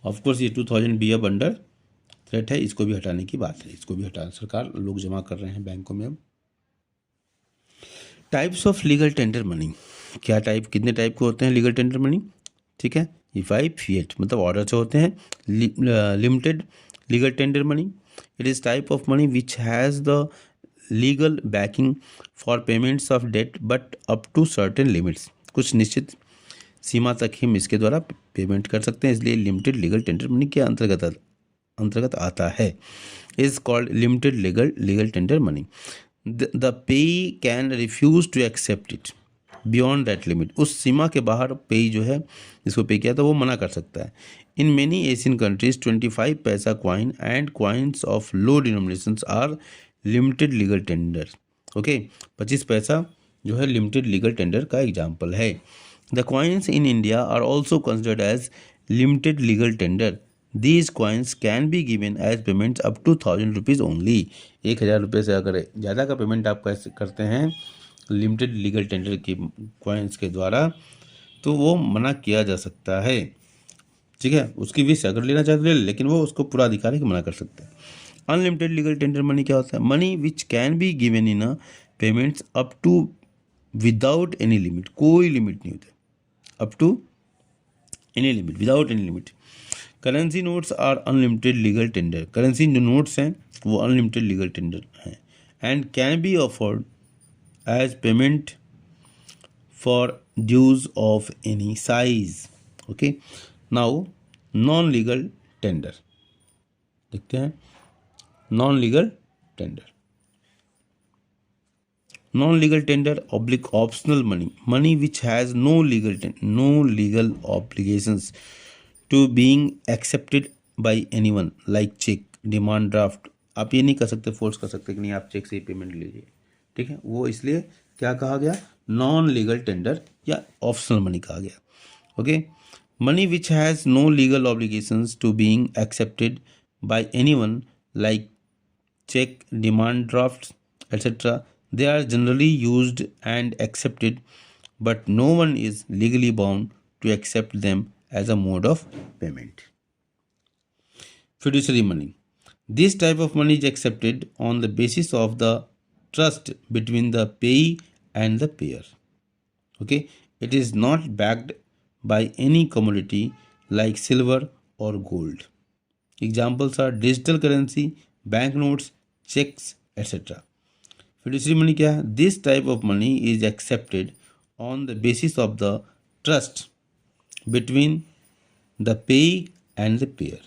ऑफकोर्स ये 2000 बी अब अंडर थ्रेट है, इसको भी हटाने की बात है, इसको भी हटा सरकार लोग जमा कर रहे हैं बैंकों में अब। Types of legal tender money, क्या टाइप, कितने टाइप के होते हैं लीगल टेंडर मनी? ठीक है, ये 5 फिएट मतलब ऑर्डर से होते हैं। Limited legal tender money, it is type of money which has the legal backing for payments of debt but up to certain limits. कुछ निश्चित सीमा तक ही हम इसके द्वारा पेमेंट कर सकते हैं, इसलिए लिमिटेड लीगल टेंडर मनी के अंतर्गत आता है। Is called limited legal tender money. The payee can refuse to accept it beyond that limit. उस सीमा के बाहर पेई जो है, जिसको पे किया था, वो मना कर सकता है। In many Asian countries 25 paisa coin and coins of low denominations are limited legal tender. Okay, 25 paisa जो है लिमिटेड लीगल टेंडर का एग्जाम्पल है। The coins in India are also considered as limited legal tender. These coins can be given as payments up to 1000 rupees only. 1000 रुपये से अगर ज़्यादा का payment आप कैसे करते हैं लिमिटेड लीगल टेंडर की क्वाइंस के द्वारा, तो वो मना किया जा सकता है। ठीक है, उसकी विश अगर लेना चाहते ले, लेकिन वो उसको पूरा अधिकार है कि मना कर सकते हैं। अनलिमिटेड लीगल टेंडर मनी क्या होता है? Money which can be given in a payments up to without any limit. कोई लिमिट नहीं होता, up to any limit, without any limit. Currency notes are unlimited legal tender. Currency जो notes हैं वो unlimited legal tender हैं। And can be offered as payment for dues of any size. Okay, now non legal tender देखते हैं। Non legal tender, non legal tender oblique optional money, money which has no legal obligations to being accepted by anyone like cheque, demand draft. आप ये नहीं कर सकते, force कर सकते कि नहीं आप चेक से ही पेमेंट लीजिए। ठीक है, वो इसलिए क्या कहा गया? नॉन लीगल टेंडर या ऑप्शनल मनी कहा गया। Okay, money which has no legal obligations to being accepted by anyone like check, demand drafts, etc. They are generally used and accepted, but no one is legally bound to accept them as a mode of payment. Fiduciary money. This type of money is accepted on the basis of the trust between the payee and the payer. Okay, it is not backed by any commodity like silver or gold. Examples are digital currency, banknotes, checks, etc. Fiduciary money क्या है? This type of money is accepted on the basis of the trust between the payee and the payer.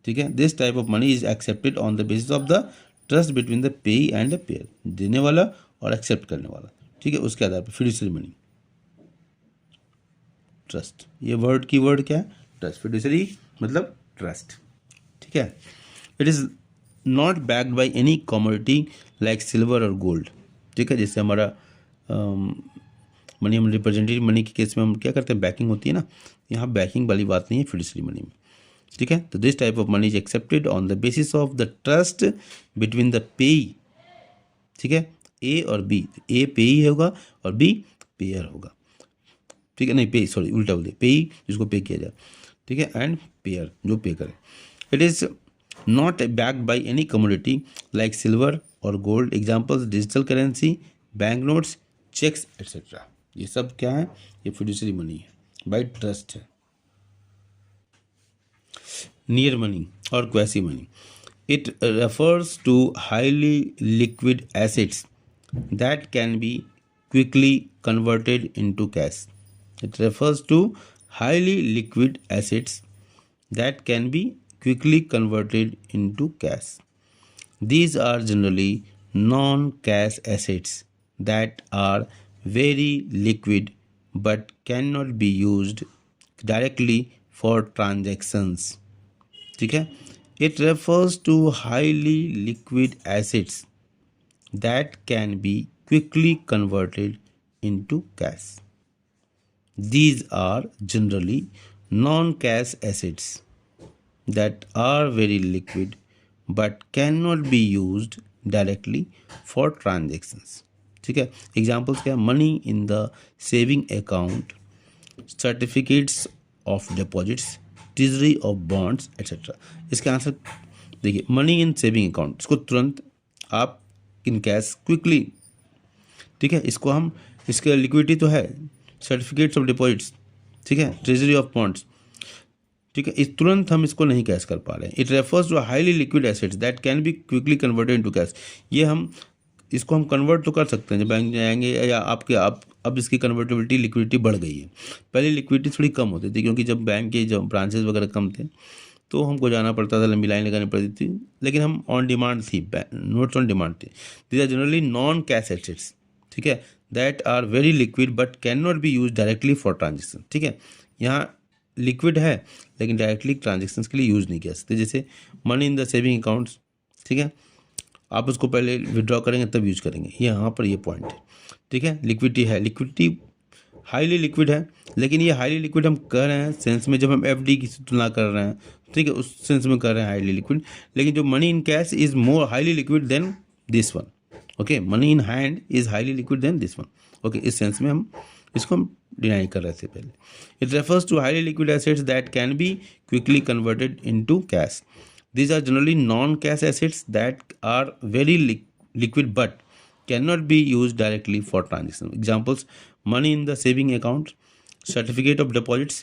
ठीक है, this type of money is accepted on the basis of the trust between the payee and the payer, देने वाला और accept करने वाला। ठीक है, उसके आधार पर fiduciary money, ट्रस्ट, ये वर्ड की वर्ड क्या है? ट्रस्ट। फिडुसरी मतलब ट्रस्ट। ठीक है, it is not backed by any commodity like silver और गोल्ड। ठीक है, जैसे हमारा मनी, हम रिप्रेजेंटेटिव मनी के केस में हम क्या करते हैं, बैकिंग होती है ना, यहाँ बैकिंग वाली बात नहीं है फिडुसरी मनी में। ठीक है, तो this type of money is accepted on the basis of the trust between the पेई। ठीक है, ए और बी, ए पेई होगा और बी पेयर होगा। ठीक है, नहीं पे, सॉरी उल्टा बोल दिया, पेई जिसको पे किया जाए। ठीक है, एंड पेयर जो पे करे। It is not backed by any commodity like silver और gold. Examples digital currency, bank notes, cheques etcetera. ये सब क्या है? ये फिडुसरी मनी है, बाय ट्रस्ट है। नियर मनी और quasi money, it refers to highly liquid assets that can be quickly converted into cash. It refers to highly liquid assets that can be quickly converted into cash. These are generally non-cash assets that are very liquid but cannot be used directly for transactions. ठीक है, it refers to highly liquid assets that can be quickly converted into cash. These are generally non-cash assets that are very liquid but cannot be used directly for transactions. ठीक है, examples क्या है? Money in the saving account, certificates of deposits, treasury of bonds etcetera. इसका answer देखिए, money in saving account, इसको तुरंत आप in cash quickly, ठीक है, इसको हम, इसका लिक्विडिटी तो है, सर्टिफिकेट्स ऑफ डिपॉजिट्स, ठीक है, ट्रेजरी ऑफ बॉन्ड्स, ठीक है, इस तुरंत हम इसको नहीं कैश कर पा रहे हैं। It refers to highly liquid assets that can be quickly converted into cash. ये हम इसको हम कन्वर्ट तो कर सकते हैं जब बैंक जाएंगे, या आपके आप अब इसकी कन्वर्टेबिलिटी, लिक्विडिटी बढ़ गई है। पहले लिक्विडिटी थोड़ी कम होती थी, क्योंकि जब बैंक के जब ब्रांचेस वगैरह कम थे तो हमको जाना पड़ता था, लंबी लाइन लगानी पड़ती थी, लेकिन हम ऑन डिमांड थी, नोट्स ऑन डिमांड थे। These are generally non cash assets, ठीक है, that are very liquid but can not be use directly for transaction. ठीक है, यहाँ लिक्विड है लेकिन डायरेक्टली ट्रांजेक्शन्स के लिए यूज़ नहीं कर सकते, जैसे money in the saving accounts, ठीक है, आप उसको पहले विड्रॉ करेंगे तब यूज करेंगे, ये यहाँ पर ये पॉइंट है। ठीक है, लिक्विडिटी है, लिक्विडिटी हाईली लिक्विड है, लेकिन ये हाईली लिक्विड हम कह रहे हैं सेंस में, जब हम एफडी की तुलना कर रहे हैं, ठीक है, उस सेंस में कर रहे हैं हाईली लिक्विड। लेकिन जो money in cash is more highly liquid than this one. Okay, money in hand is highly liquid than this one. Okay, इस सेंस में हम इसको हम डिनाई कर रहे थे पहले। It refers to highly liquid assets that can be quickly converted into cash. These are generally non-cash assets that are very liquid but cannot be used directly for transaction. Examples: money in the saving account, certificate of deposits,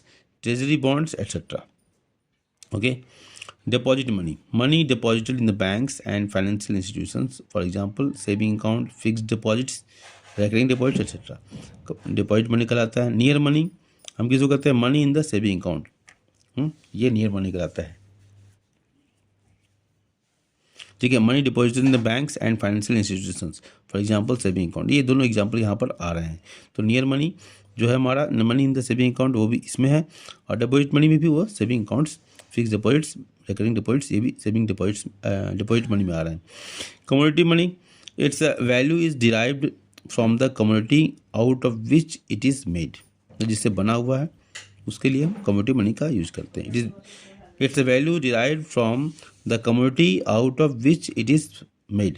treasury bonds, etc. Okay, deposit money, money deposited in the banks and financial institutions. For example, saving account, fixed deposits, recurring deposits, etc. Deposit money कहलाता है। Near money हम किसको कहते हैं? Money in the saving account, ये near money कहलाता है। ठीक है, money deposited in the banks and financial institutions, for example saving account, ये दोनों एग्जांपल यहाँ पर आ रहे हैं। तो नियर मनी जो है हमारा, money in the saving account, वो भी इसमें है, और डिपॉजिट मनी में भी वो saving accounts, fix deposits, recurring deposits, ये भी सेविंग डिपॉजिट्स, डिपॉजिट मनी में आ रहे हैं। Commodity money, it's value is derived from the commodity out of which it is made, जिससे बना हुआ है उसके लिए हम कमोडिटी मनी का यूज करते हैं। It's a value derived from the commodity out of which it is made.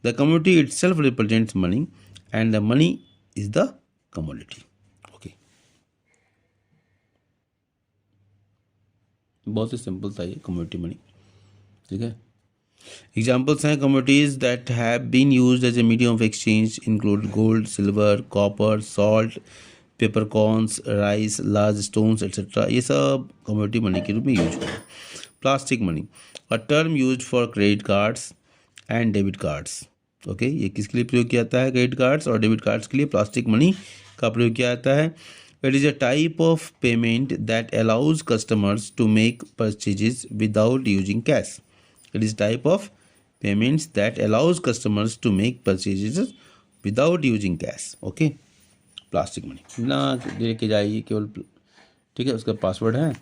The commodity itself represents money and the money is the commodity. Okay. बहुत ही सिंपल था ये कमोडिटी मनी। ठीक है, examples हैं commodities that have been used as a medium of exchange include gold, silver, copper, salt, peppercorns, rice, large stones etcetera, ये सब commodity money के रूप में यूज होते हैं। Plastic money, a term use for credit cards and debit cards. Okay, ये किसके लिए प्रयोग किया जाता है? क्रेडिट कार्ड्स और डेबिट कार्ड्स के लिए प्लास्टिक मनी का प्रयोग किया जाता है। It is a type of payment that allows customers to make purchases without using cash. It is type of payments that allows customers to make purchases without using cash. Okay, plastic money ना लेके जाइए केवल, ठीक है, उसका password है,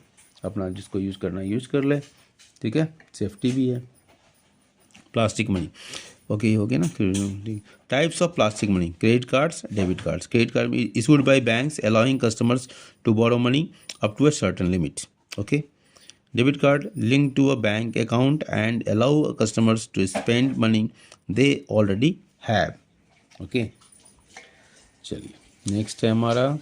अपना जिसको यूज़ करना है यूज़ कर ले, ठीक है, सेफ्टी भी है। प्लास्टिक मनी, ओके, हो गया ना। Types of plastic money, credit cards, debit cards. Credit card issued by banks allowing customers to borrow money up to a certain limit. Okay, debit card link to a bank account and allow customers to spend money they already have. Okay, चलिए next है हमारा,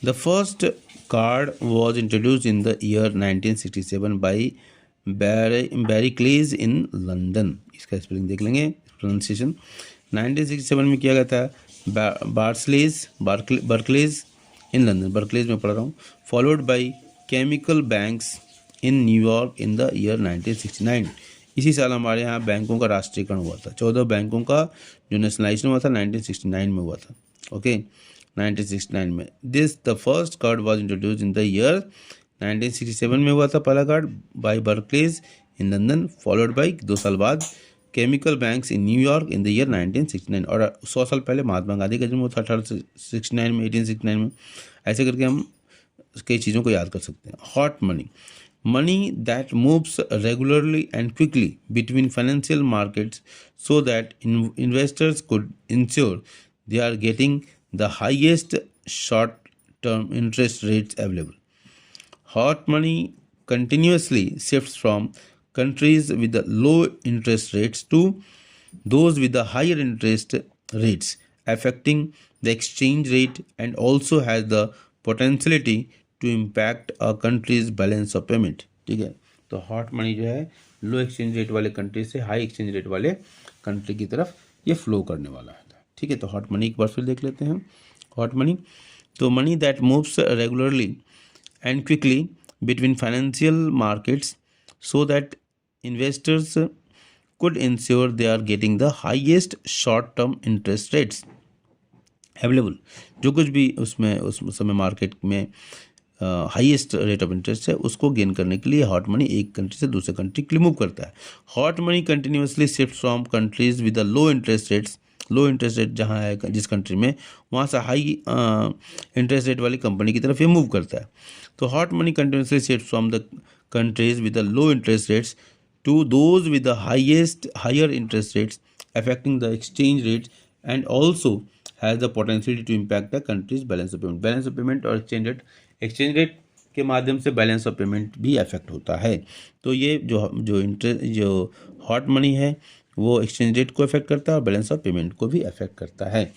the first card was introduce in the year 1967 by Barclays in London. इसका spelling देख लेंगे, pronunciation. 1967 में किया गया था बर्कलेज इन लंदन, बर्कलेज में पढ़ रहा हूँ। Followed by chemical banks in New York in the year 1969। इसी साल हमारे यहाँ बैंकों का राष्ट्रीयकरण हुआ था। 14 बैंकों का जो नेशनलाइजेशन हुआ था 1969 में हुआ था। ओके, 1969 में। This the first card was introduce in the year 1967 में हुआ था पहला card by Barclays in London, followed by 2 साल बाद chemical banks in New York in the year 1969। और 100 साल पहले महात्मा गांधी का जन्म हुआ था 1869 में, 1869 में। ऐसे करके हम कई चीज़ों को याद कर सकते हैं। Hot money, money that moves regularly and quickly between financial markets so that investors could ensure they are getting the highest short term interest rates available. hot money continuously shifts from countries with the low interest rates to those with the higher interest rates, affecting the exchange rate and also has the potentiality to impact a country's balance of payment. ठीक है, तो hot money जो है लो exchange rate वाले country से high exchange rate वाले country की तरफ ये फ्लो करने वाला है. ठीक है, तो हॉट मनी एक बार फिर देख लेते हैं. हॉट मनी, तो money that moves regularly and quickly between financial markets so that investors could ensure they are getting the highest short term interest rates available. जो कुछ भी उसमें उस समय मार्केट में हाईएस्ट रेट ऑफ इंटरेस्ट है उसको गेन करने के लिए हॉट मनी एक कंट्री से दूसरे कंट्री के लिए मूव करता है. Hot money continuously shift from countries with the low interest rates. Low interest rate जहाँ है जिस कंट्री में वहाँ से हाई इंटरेस्ट रेट वाली कंपनी की तरफ ये मूव करता है. तो hot money continuously shift from the countries with the low interest rates to those with the higher interest rates, affecting the exchange rates and also has the potential to impact the country's balance of payment. Balance of payment और exchange rate के माध्यम से balance of payment भी affect होता है. तो ये जो हॉट मनी है वो एक्सचेंज रेट को अफेक्ट करता है और बैलेंस ऑफ पेमेंट को भी अफेक्ट करता है.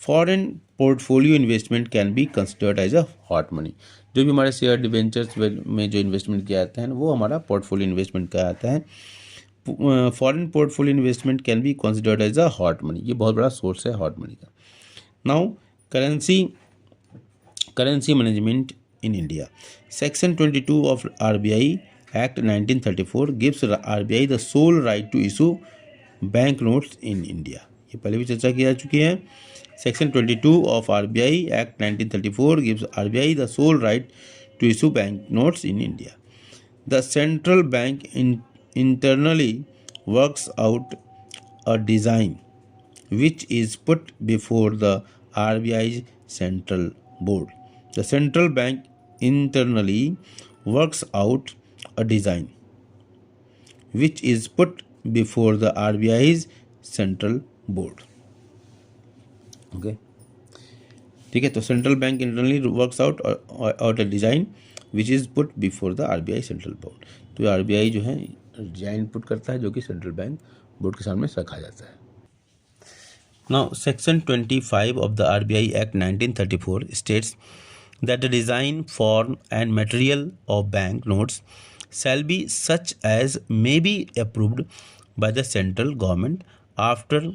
Foreign portfolio investment can be considered as a hot money. जो भी हमारे शेयर डिवेंचर्स में जो इन्वेस्टमेंट किया जाता है वो हमारा पोर्टफोलियो इन्वेस्टमेंट का आता है. Foreign portfolio investment can be considered as a hot money. ये बहुत बड़ा सोर्स है हॉट मनी का. Now currency management in India. Section 22 of RBI act 1934 gives RBI the sole right to issue bank notes in India. ये पहले भी चर्चा की जा चुकी है. Section 22 of RBI Act 1934 gives RBI the sole right to issue bank notes in India. The central bank internally works out a design which is put before the RBI's central board. The central bank internally works out a design which is put before the RBI's central board. Okay, ठीक है. तो central bank internally works out a design which is put before the RBI central board. तो RBI जो है design put करता है जो कि सेंट्रल बैंक बोर्ड के सामने रखा जाता है. Now section 25 of the RBI act 1934 states that the design form and material of bank notes shall be such as may be approved by the central government after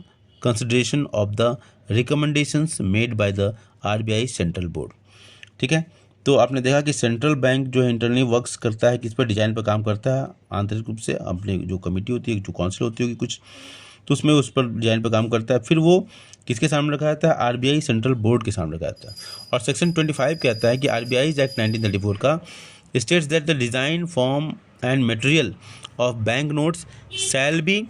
consideration of the recommendations made by the RBI central board. ठीक है, तो आपने देखा कि central bank जो है internally works करता है किस पर, डिज़ाइन पर काम करता है आंतरिक रूप से. अपने जो कमेटी होती है, जो काउंसिल होती होगी कुछ, तो उसमें उस पर डिज़ाइन पर काम करता है. फिर वो किसके सामने रखा जाता है? RBI सेंट्रल बोर्ड के सामने रखा जाता है. और सेक्शन 25 कहता है कि RBI एक्ट 1934 का states that the design form and material of bank notes shall be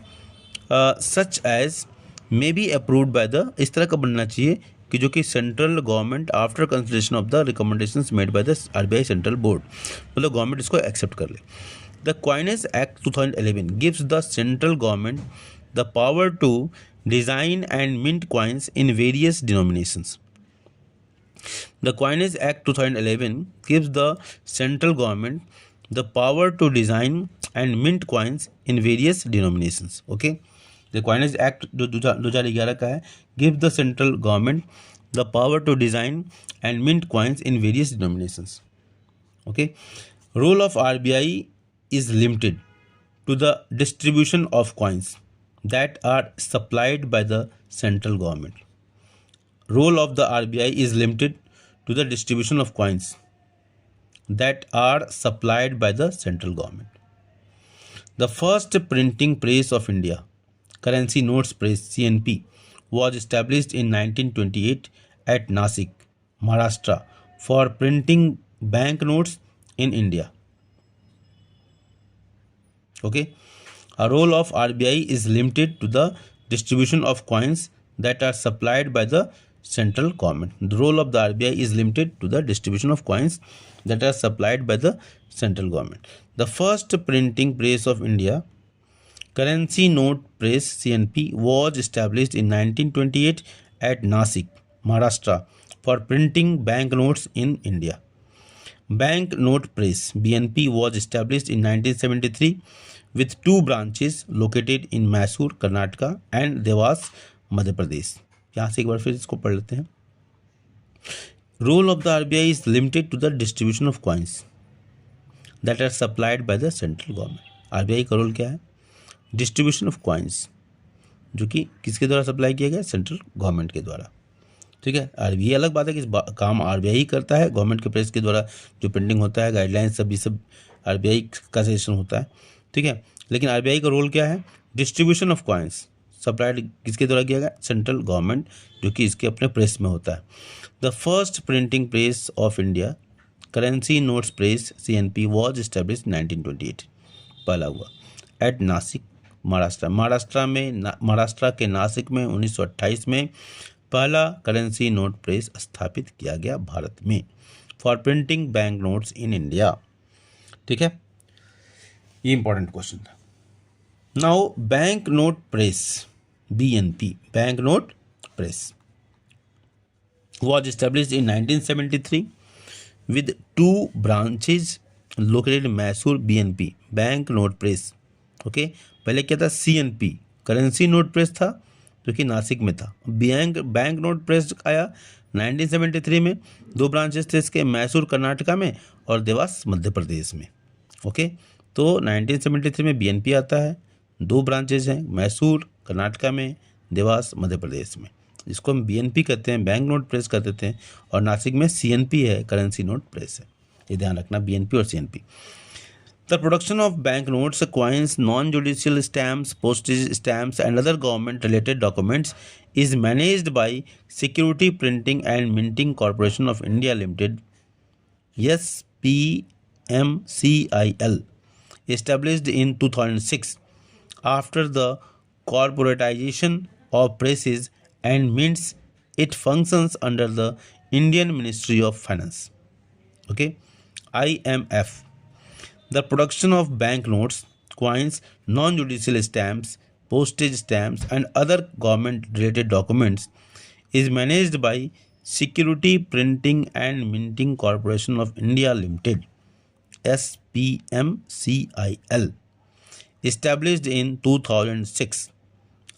such as may be approved by the, इस तरह का बनना चाहिए कि जो कि central government after consideration of the recommendations made by the RBI central board, मतलब government इसको एक्सेप्ट कर ले. The coinage act 2011 gives the central government the power to design and mint coins in various denominations. The coinage act 2011 gives the central government the power to design and mint coins in various denominations. Okay, the coinage act जो 2011 का है give the central government the power to design and mint coins in various denominations. Okay, role of RBI is limited to the distribution of coins that are supplied by the central government. Role of the RBI is limited to the distribution of coins that are supplied by the central government. The first printing press of India, Currency Notes Press CNP, was established in 1928 at Nasik, Maharashtra, for printing banknotes in India. Okay, a role of RBI is limited to the distribution of coins that are supplied by the central government. The role of the RBI is limited to the distribution of coins that are supplied by the central government. The first printing press of India, Currency Note Press CNP, was established in 1928 at Nasik, Maharashtra, for printing banknotes in India. Bank Note Press BNP was established in 1973 with 2 branches located in Mysore, Karnataka and Devas, Madhya Pradesh. यहाँ से एक बार फिर इसको पढ़ लेते हैं. Role of the RBI is limited to the distribution of coins that are supplied by the central government. RBI का role क्या है? डिस्ट्रीब्यूशन ऑफ कॉइन्स, जो कि किसके द्वारा सप्लाई किया गया? सेंट्रल गवर्नमेंट के द्वारा. ठीक है. ये अलग बात है कि काम आरबीआई ही करता है, गवर्नमेंट के प्रेस के द्वारा जो प्रिंटिंग होता है, गाइडलाइंस सब ये सब आरबीआई का सजेशन होता है. ठीक है. लेकिन आरबीआई का रोल क्या है? डिस्ट्रीब्यूशन ऑफ कॉइन्स सप्लाइड किसके द्वारा किया गया? सेंट्रल गवर्नमेंट, जो कि इसके अपने प्रेस में होता है. The first printing press of India currency notes press CNP was establish 1928. पहला हुआ एट नासिक, महाराष्ट्र. महाराष्ट्र के नासिक में 1928 में पहला करेंसी नोट प्रेस स्थापित किया गया भारत में for printing bank notes in India. ठीक है. ये इंपॉर्टेंट क्वेश्चन था. Now bank note press BNP, bank note press was established in 1973 with 2 branches located in Mysore. BNP bank note press. Okay. पहले क्या था? CNP करेंसी नोट प्रेस था, जो कि नासिक में था. बैंक नोट प्रेस आया 1973 में. 2 ब्रांचेस थे इसके, मैसूर कर्नाटका में और देवास मध्य प्रदेश में. ओके. तो 1973 में BNP आता है. 2 ब्रांचेज हैं, मैसूर कर्नाटका में, देवास मध्य प्रदेश में. जिसको हम BNP कहते हैं, बैंक नोट प्रेस कर देते हैं. और नासिक में CNP है, करेंसी नोट प्रेस है. ये ध्यान रखना, BNP और CNP. The production of banknotes, coins, non-judicial stamps, postage stamps, and other government-related documents is managed by Security Printing and Minting Corporation of India Limited (SPMCIL), established in 2006 after the corporatization of presses and mints. It functions under the Indian Ministry of Finance. Okay, IMF. The production of banknotes, coins, non-judicial stamps, postage stamps, and other government-related documents is managed by Security Printing and Minting Corporation of India Limited (SPMCIL), established in 2006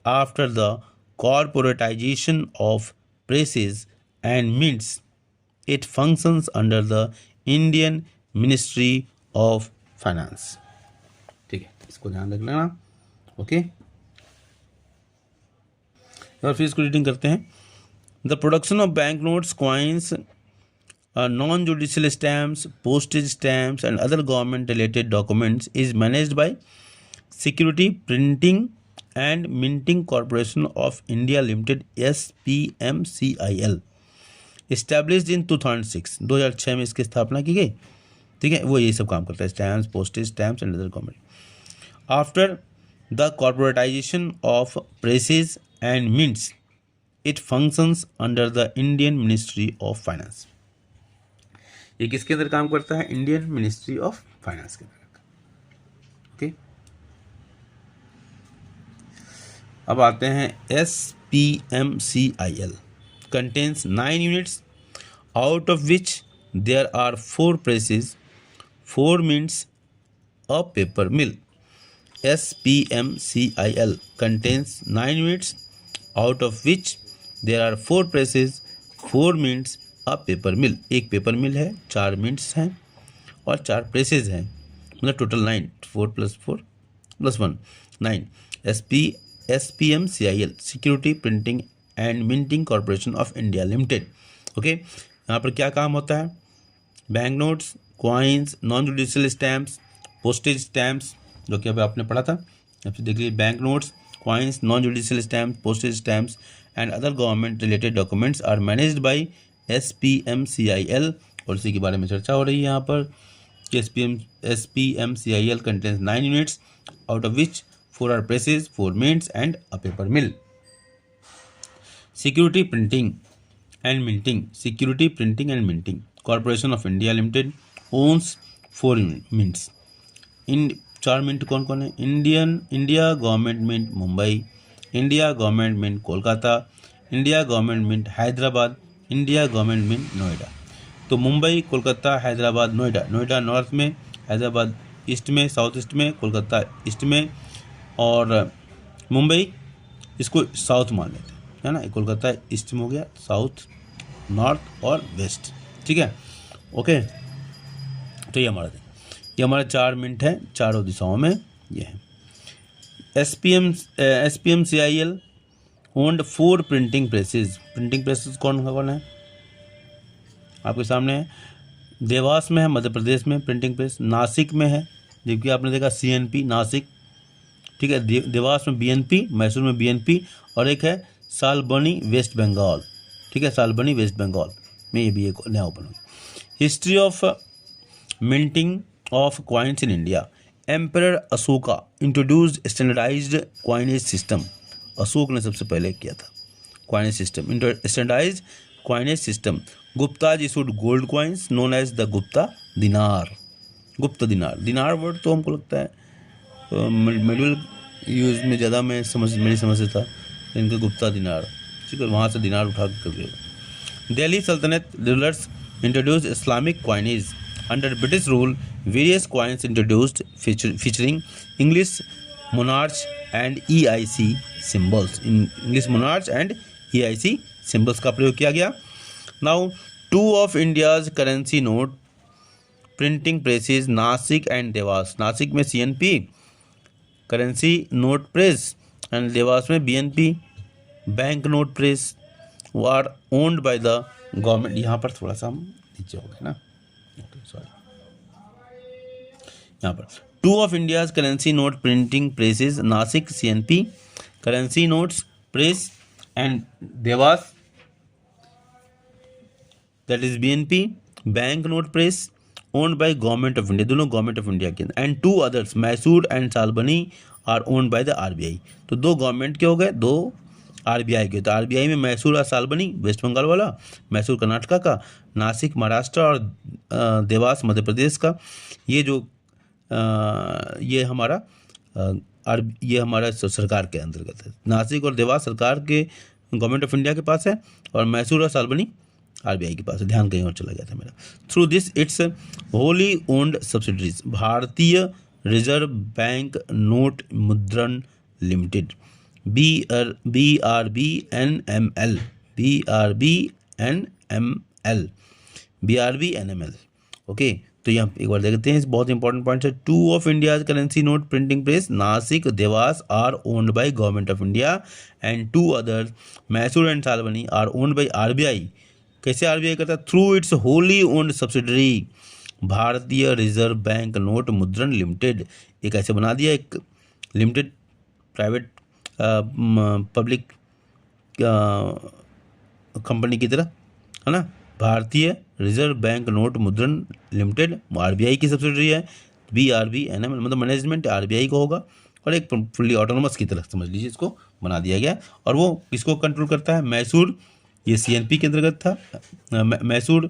after the corporatization of presses and mints. It functions under the Indian Ministry of finance. ठीक है, इसको ध्यान रख लेना. Okay. और फिर इसको reading करते हैं. The production of bank notes, coins, non judicial stamps, postage stamps and other government related documents is managed by security printing and minting corporation of India limited SPMCIL, established in 2006 में इसकी स्थापना की गई. ठीक है. वो यही सब काम करता है, stamps, postage stamps and other government. After the corporatisation of presses and mints, it functions under the Indian ministry of finance. ये किसके अंदर काम करता है? इंडियन मिनिस्ट्री ऑफ फाइनेंस के अंदर. ओके. अब आते हैं SPMCIL contains 9 units out of which there are 4 presses, 4 mints, a paper mill. SPMCIL contains 9 units, out of which there are 4 presses, 4 mints, a paper mill. एक paper mill है, 4 mints हैं और 4 presses हैं, मतलब total 9. 4 + 4 + 1 9. SPMCIL security printing and minting corporation of India limited. Okay. यहाँ पर क्या काम होता है? Bank notes, coins, non judicial stamps, postage stamps, जो कि अभी आपने पढ़ा था. अब देख लीजिए, bank notes, coins, non judicial stamps, postage stamps and other government related documents are managed by SPMCIL. और इसी के बारे में चर्चा हो रही है यहाँ पर कि SPMCIL contains 9 units, out of which 4 are presses, 4 mints and a paper mill. Security printing and minting. Security printing and minting corporation of India limited owns 4 mints. इन 4 मिंट कौन कौन है? India government mint Mumbai, India government mint Kolkata, India government mint Hyderabad, India government mint Noida. तो Mumbai, Kolkata, Hyderabad, Noida. Noida north में, Hyderabad east में, south east में, Kolkata east में, और मुंबई इसको साउथ मान लेते हैं, है ना। कोलकाता ईस्ट में हो गया, साउथ, नॉर्थ और वेस्ट, ठीक है। ओके, तो ये हमारा 4 मिनट है, चारों दिशाओं में ये है। SPMCIL owned 4 printing presses. Printing presses कौन कौन है आपके सामने है। देवास में है, मध्य प्रदेश में प्रिंटिंग प्रेस। नासिक में है, जबकि आपने देखा CNP नासिक, ठीक है। देवास में BNP, मैसूर में BNP, और एक है सालबनी वेस्ट बंगाल, ठीक है। सालबनी वेस्ट बंगाल में ये भी एक नया ओपन हुआ। History of minting of coins in India. Emperor Ashoka introduced standardised coinage system. Ashok ने सबसे पहले किया था coinage system, standardised coinage system. Guptas issued gold coins known as the Gupta dinar. Gupta दिनार, दिनार वर्ड तो हमको लगता है मिडिल यूज में ज़्यादा मेरी समझ से था, इनका गुप्ता दिनार, ठीक है। वहाँ से दिनार उठा कर गए। दिल्ली सल्तनत rulers introduced Islamic coinage. Under British rule various coins introduced featuring English monarch and EIC symbols. English monarch and EIC symbols का प्रयोग किया गया। Now 2 of India's currency note printing presses, Nashik and Dewas. Nashik में CNP currency note press and Dewas में BNP bank note press are owned by the government. यहाँ पर थोड़ा सा हम नीचे हो गए ना, सॉरी। यहाँ पर 2 of India's currency note printing presses, Nasik CNP currency notes press and Dewas that is BNP bank note press owned by government of India. दोनों गवर्नमेंट ऑफ इंडिया के। And 2 others Mysore and Salboni are owned by the RBI। तो 2 government के हो गए, 2 RBI के। तो RBI में मैसूर और सालबनी वेस्ट बंगाल वाला, मैसूर कर्नाटका का, नासिक महाराष्ट्र और देवास मध्य प्रदेश का। ये जो ये हमारा सरकार के अंतर्गत है। नासिक और देवास सरकार के गवर्नमेंट ऑफ इंडिया के पास है, और मैसूर और सालबनी RBI के पास है। ध्यान कहीं और चला गया था मेरा। Through this it's wholly owned subsidiaries. भारतीय Reserve Bank Note Mudran limited, BRBNML, BRBNML। Okay, तो यहाँ एक बार देखते हैं, बहुत इंपॉर्टेंट पॉइंट है। 2 of India's currency note printing press, Nasik, Dewas are owned by government of India and 2 others Mysore and Salboni are owned by RBI। कैसे RBI करता है? Through its wholly owned subsidiary Bharatiya Reserve Bank Note Mudran Limited. एक ऐसे बना दिया, एक लिमिटेड प्राइवेट पब्लिक कंपनी की तरह, है ना। भारतीय रिजर्व बैंक नोट मुद्रण लिमिटेड RBI की सब्सिडरी है। BRBNML मतलब मैनेजमेंट RBI को होगा, और एक फुल्ली ऑटोनोमस की तरह समझ लीजिए इसको बना दिया गया। और वो किसको कंट्रोल करता है? मैसूर, ये CNP के अंतर्गत था। मैसूर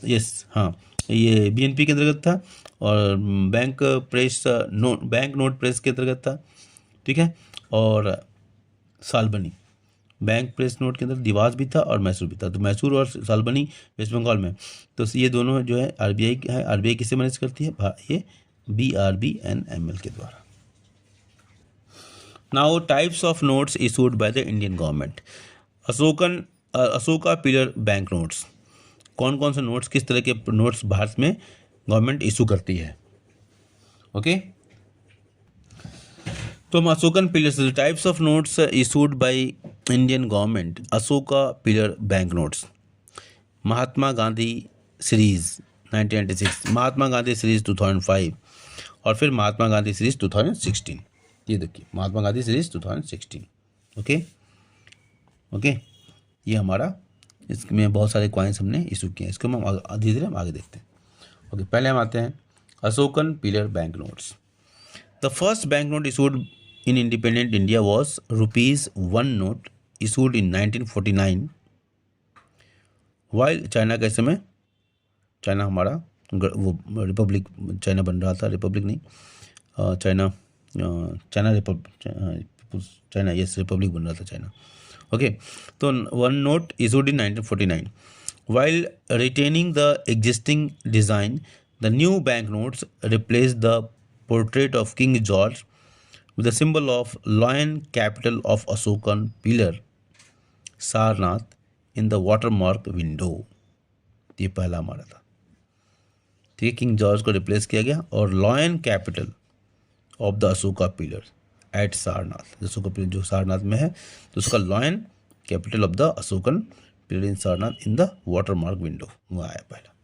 यस, हाँ, ये BNP के अंतर्गत था, और बैंक नोट प्रेस के अंतर्गत था, ठीक है। और सालबनी बैंक प्रेस नोट के अंदर देवास भी था और मैसूर भी था। तो मैसूर और सालबनी वेस्ट बंगाल में, तो ये दोनों जो है RBI है। RBI किससे मैनेज करती है? ये BRBNML के द्वारा। Now types of notes issued by the Indian government. Ashoka pillar bank notes. कौन कौन से नोट्स, किस तरह के नोट्स भारत में गवर्नमेंट इशू करती है? ओके, तो हम Ashokan pillar, types of notes issued by Indian government. Ashoka pillar bank notes, Mahatma Gandhi series 1996, Mahatma Gandhi series 2005, और फिर महात्मा गांधी सीरीज 2016। ये देखिए, महात्मा गांधी सीरीज 2016। ओके, ये हमारा, इसमें बहुत सारे कॉइन्स हमने इशू किए हैं। इसको हम धीरे धीरे हम आगे देखते हैं। ओके, पहले हम आते हैं Ashokan pillar bank notes. The first bank note issued in independent India was ₹1 note issued in 1949, while China के समय, चाइना हमारा वो रिपब्लिक चाइना बन रहा था, रिपब्लिक नहीं, चाइना यस रिपब्लिक बन रहा था चाइना। ओके, तो 1 note issued in 1949 While retaining the existing design, the new banknotes replaced the portrait of King George with the symbol of lion capital of Asokan pillar Sarnath in the watermark window. ये पहला हमारा था, ठीक है। King George को replace किया गया और lion capital of the Ashoka pillar at Sarnath, Ashoka pillar जो सारनाथ में है तो उसका lion capital of the Ashokan pillar in Sarnath in the watermark window, वो आया पहला,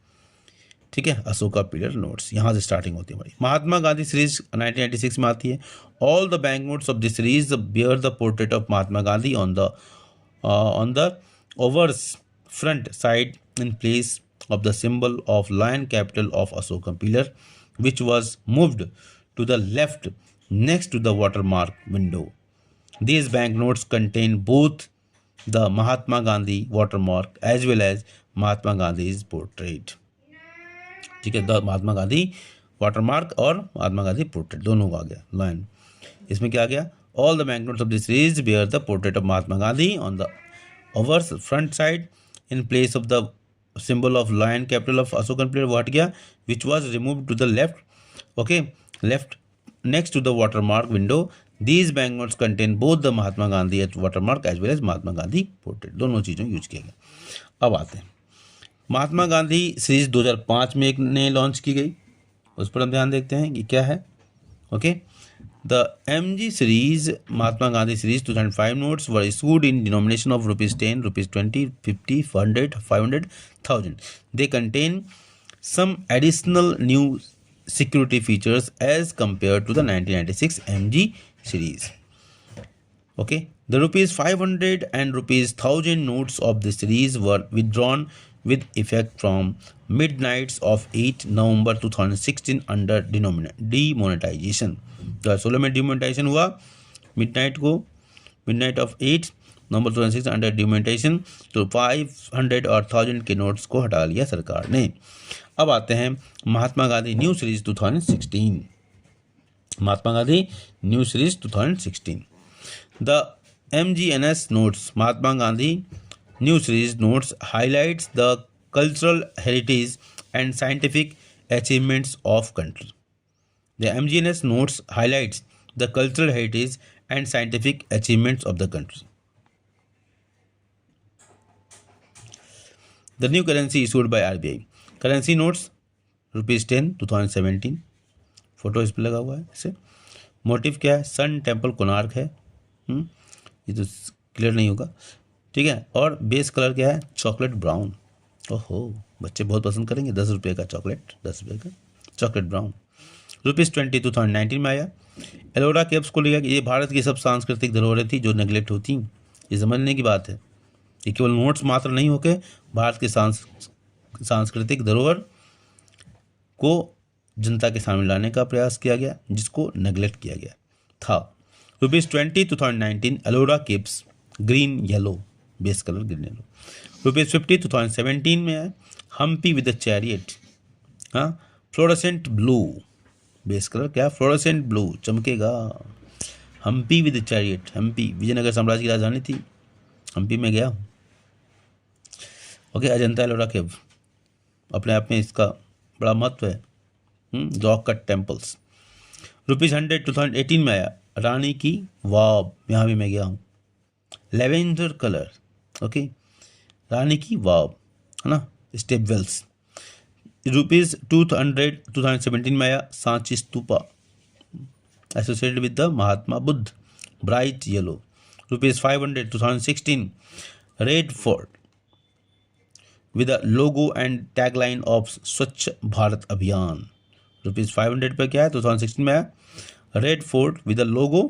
ठीक है। अशोका पिलर नोट्स यहाँ से स्टार्टिंग होती है हमारी। महात्मा गांधी सीरीज 1996 में आती है। All the bank notes of this series bear the portrait of Mahatma Gandhi on the obverse front side in place of the symbol of lion capital of Ashoka pillar, which was moved to the left next to the watermark window. These banknotes contain both the Mahatma Gandhi watermark as well as Mahatma Gandhi's portrait, ठीक है। The Mahatma Gandhi watermark और Mahatma Gandhi portrait दोनों का आ गया line. इसमें क्या आ गया, all the banknotes of this series bear the portrait of Mahatma Gandhi on the obverse front side in place of the symbol of lion capital of Ashokan pillar, वो हट गया, which was removed to the left, okay, left next to the watermark window. These banknotes contain both the Mahatma Gandhi watermark as well as Mahatma Gandhi portrait, दोनों चीज़ों use किया गया। अब आते हैं महात्मा गांधी सीरीज 2005 में एक नई लॉन्च की गई, उस पर हम ध्यान देखते हैं कि क्या है, okay. The MG series Mahatma Gandhi series 2005 notes were issued in denomination of ₹10, ₹20, ₹50, ₹100, ₹500, ₹1000. They contain some additional new security features as compared to the 1996 MG series. Okay, the ₹500 and ₹1000 notes of the series were withdrawn with effect from midnights of 8 November 2016 under demonetization. 2016 में demonetisation हुआ, midnight of 8 November 2006 under demonetisation, तो 500 और 1000 के notes को हटा लिया सरकार ने। अब आते हैं Mahatma Gandhi new series 2016। Mahatma Gandhi new series 2016। The MGNS notes Mahatma Gandhi New Series notes highlights the cultural heritage and scientific achievements of country. The MGNS notes highlights the cultural heritage and scientific achievements of the country. The new currency issued by RBI. Currency notes ₹10 2017, photo इस पर लगा हुआ है। इसे motive क्या है, sun temple Konark है, ये तो क्लियर नहीं होगा, ठीक है। और बेस कलर क्या है, चॉकलेट ब्राउन। ओहो, बच्चे बहुत पसंद करेंगे, 10 रुपये का चॉकलेट, 10 रुपये का चॉकलेट ब्राउन। ₹20 2019 में आया। एलोरा केव्स को लिया कि ये भारत की सब सांस्कृतिक धरोहरें थी जो नेगलेक्ट होती, ये समझने की बात है। ये केवल नोट्स मात्र नहीं होके भारत के सांस्कृतिक धरोहर को जनता के सामने लाने का प्रयास किया गया, जिसको नेगलेक्ट किया गया था। ₹20 2019 Ellora caves green yellow, base colour green yellow. ₹50 2017 में है हम्पी विद चैरियट, हाँ, फ्लोरोसेंट ब्लू, बेस कलर क्या, फ्लोरोसेंट ब्लू, चमकेगा। हम्पी विद चैरियट, हम्पी विजयनगर साम्राज्य की राजधानी थी, हम्पी में गया। ओके, अजंता एलोरा केव अपने आप में इसका बड़ा महत्व है। Rock cut temples. ₹100 2018 में आया रानी की वाव, यहाँ भी मैं गया हूँ, लेवेंडर कलर, ओके, रानी की वाव है ना, स्टेप वेल्स। ₹200 2017 में आया Sanchi stupa associated with the Mahatma Buddha, bright yellow. ₹500 2016 red fort with a logo and tagline of स्वच्छ भारत अभियान। ₹500 पे क्या है, 2016 में है red fort with a logo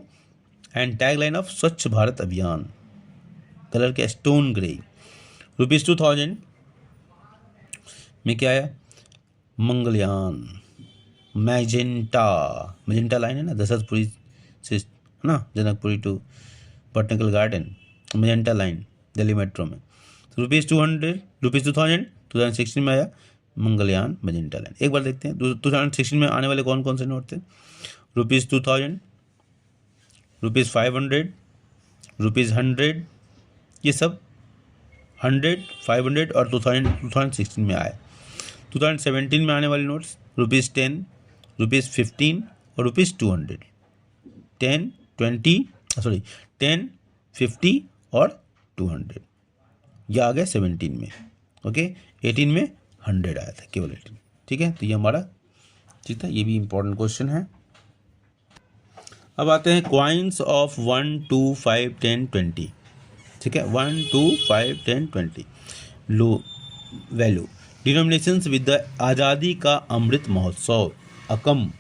and tagline of स्वच्छ भारत अभियान, कलर क्या, स्टोन ग्रे। ₹2000 में क्या आया, मंगलयान, मैजेंटा लाइन है ना, दशरथपुरी से है ना, Janakpuri to botanical garden, magenta line Delhi metro में। ₹2000 2016 में आया मंगलयान मैजेंटा लाइन। एक बार देखते हैं 2016 में आने वाले कौन कौन से नोट थे। ₹2000, ₹500, ₹100, ये सब 100, 500 और 2016 में आए। 2017 में आने वाले नोट्स ₹10, ₹15 और ₹200। 10, 50 और 200 यह आ गया 17 में। ओके, 18 में 100 आया था, केवल 18। ठीक है, तो ये हमारा ठीक था, ये भी इंपॉर्टेंट क्वेश्चन है। अब आते हैं कॉइन्स ऑफ 1, 2, 5, 10, 20। ठीक है, 1, 2, 5, 10, 20 low value denominations with the आज़ादी का अमृत महोत्सव अकम,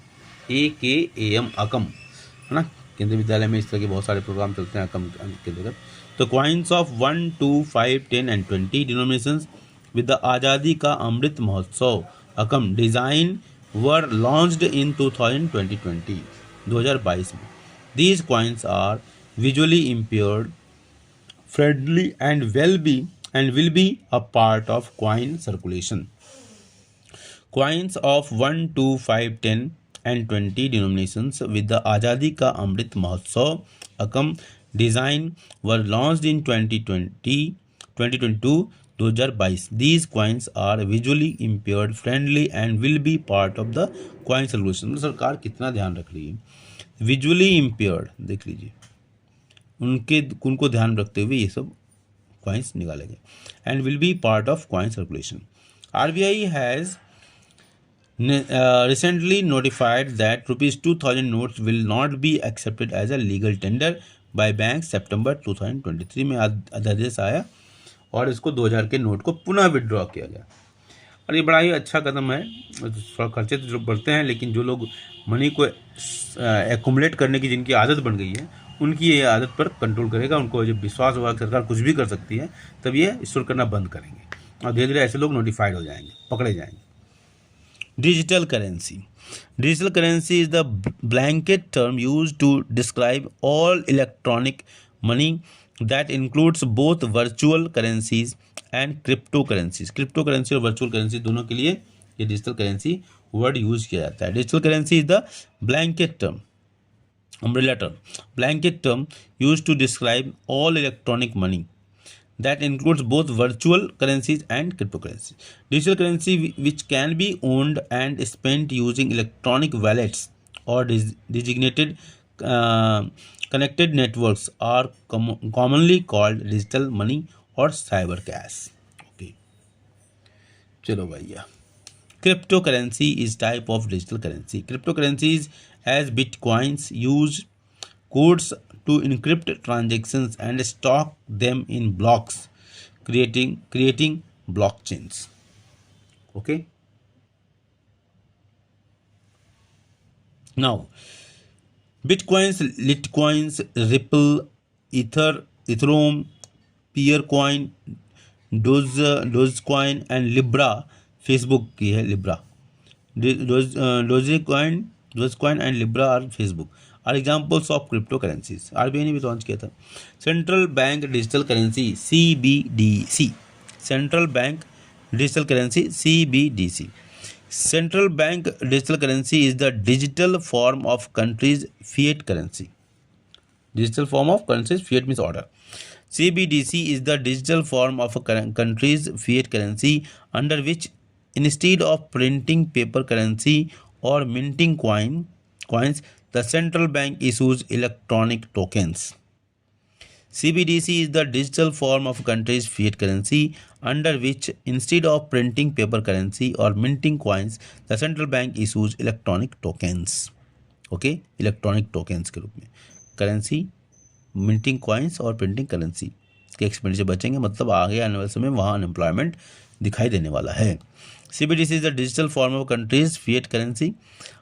AKAM अकम, है ना। केंद्रीय विद्यालय में इस तरह के बहुत सारे प्रोग्राम चलते हैं अकम के अंतर्गत। तो coins of 1, 2, 5, 10 and 20 denominations with the आज़ादी का Amrit Mahotsav अकम design were launched in 2022 में। These coins are visually impaired, friendly and will be a part of coin circulation. Coins of 1, 2, 5, 10 and 20 denominations with the Azadi Ka Amrit Mahotsav Akam design were launched in 2022. These coins are visually impaired, friendly and will be part of the coin circulation. सरकार कितना ध्यान रख रही है, visually impaired, देख लीजिए, उनको ध्यान रखते हुए ये सब कॉइन्स निकाले गए। And will be part of coin circulation. RBI has recently notified that ₹2000 notes will not be accepted as a legal tender by bank. सितंबर 2023 में अध्यादेश आया और इसको 2000 के नोट को पुनः विड्रॉ किया गया। और ये बड़ा ही अच्छा कदम है। थोड़ा खर्चे तो जो बढ़ते हैं, लेकिन जो लोग मनी को एक्युमुलेट करने की जिनकी आदत बन गई है, उनकी ये आदत पर कंट्रोल करेगा। उनको जब विश्वास होगा कि सरकार कुछ भी कर सकती है, तब ये स्टोर करना बंद करेंगे और धीरे धीरे ऐसे लोग नोटिफाइड हो जाएंगे, पकड़े जाएंगे। Digital currency is the blanket term used to describe all electronic money that includes both virtual currencies and crypto currencies. Crypto currency और वर्चुअल करेंसी दोनों के लिए ये डिजिटल करेंसी वर्ड यूज किया जाता है। Digital currency is the blanket term, umbrella term, blanket term used to describe all electronic money that includes both virtual currencies and cryptocurrency. Digital currency which can be owned and spent using electronic wallets or designated connected networks are commonly called digital money or cyber cash. Okay, चलो भैया, cryptocurrency is type of digital currency. Cryptocurrencies as bitcoins use codes to encrypt transactions and stock them in blocks, creating blockchains. Okay, now bitcoins, litcoins, Ripple, Ethereum, Peercoin, Dogecoin and Libra, Facebook की है Libra, Dogecoin and Libra are Facebook are examples of cryptocurrencies. RBI ने भी launch किया था। Central bank digital currency CBDC, central bank digital currency CBDC। Central bank digital currency is the digital form of country's fiat currency. Digital form of currency's fiat means order. CBDC is the digital form of a country's fiat currency under which instead of printing paper currency or minting coins, the central bank issues electronic tokens. CBDC is the digital form of a country's fiat currency under which instead of printing paper currency or minting coins, the central bank issues electronic tokens. Okay, electronic tokens के रूप में currency, minting coins और printing currency के expenditure बचेंगे, मतलब आगे आने वाले समय वहाँ अनएम्प्लॉयमेंट दिखाई देने वाला है। CBDC is the digital form of a country's fiat currency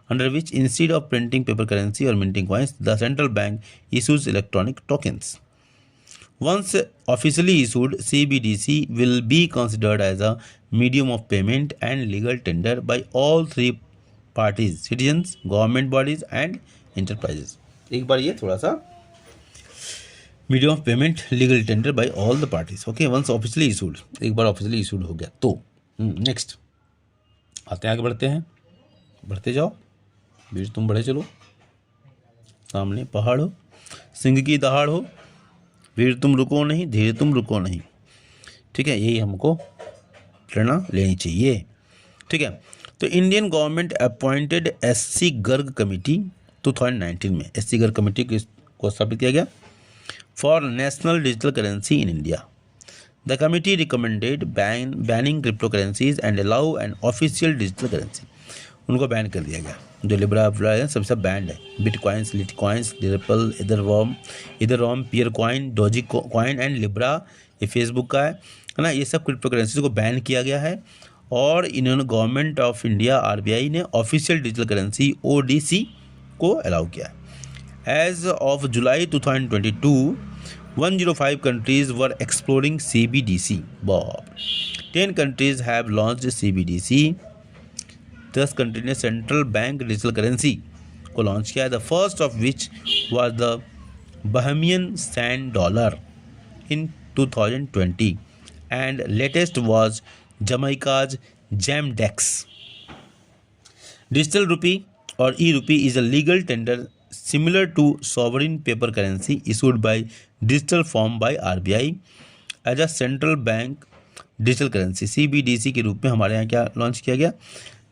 under which instead of printing paper currency or minting coins, the central bank issues electronic tokens. Once officially issued, CBDC will be considered as a medium of payment and legal tender by all three parties: citizens, government bodies and enterprises. एक बार ये थोड़ा सा medium of payment legal tender by all the parties. Okay, once officially issued, एक बार officially issued हो गया तो next आते हैं, आगे बढ़ते हैं, बढ़ते जाओ वीर, तुम बढ़े चलो। सामने पहाड़ हो, सिंह की दहाड़ हो, वीर तुम रुको नहीं, धीरे तुम रुको नहीं। ठीक है, यही हमको प्रेरणा लेनी चाहिए। ठीक है, तो Indian government appointed SC Garg committee 2019 में एससी गर्ग कमेटी को स्थापित किया गया for national digital currency in India. The committee recommended banning crypto currencies and allow an official digital currency. उनको बैन कर दिया गया, जो लिब्रा है सब बैंड है। Bitcoins, litecoins, ripple, ethereum, peer coin, doge coin and Libra, ये Facebook का है ना, ये सब क्रिप्टो करेंसीज को बैन किया गया है। और इन्होंने गवर्नमेंट ऑफ इंडिया आरबीआई ने ऑफिशियल डिजिटल करेंसी ओडीसी को अलाउ किया है। As of July 2022 105 countries were exploring CBDC. Bob. 10 countries have launched CBDC. 10 countries ने सेंट्रल बैंक डिजिटल करेंसी को लॉन्च किया, the first of which was the Bahamian Sand Dollar in 2020 and latest was Jamaica's Jamdex. Digital rupee or e-rupee is a legal tender similar to sovereign paper currency issued by digital form by RBI as a central bank digital currency. CBDC के रूप में हमारे यहाँ क्या launch किया गया?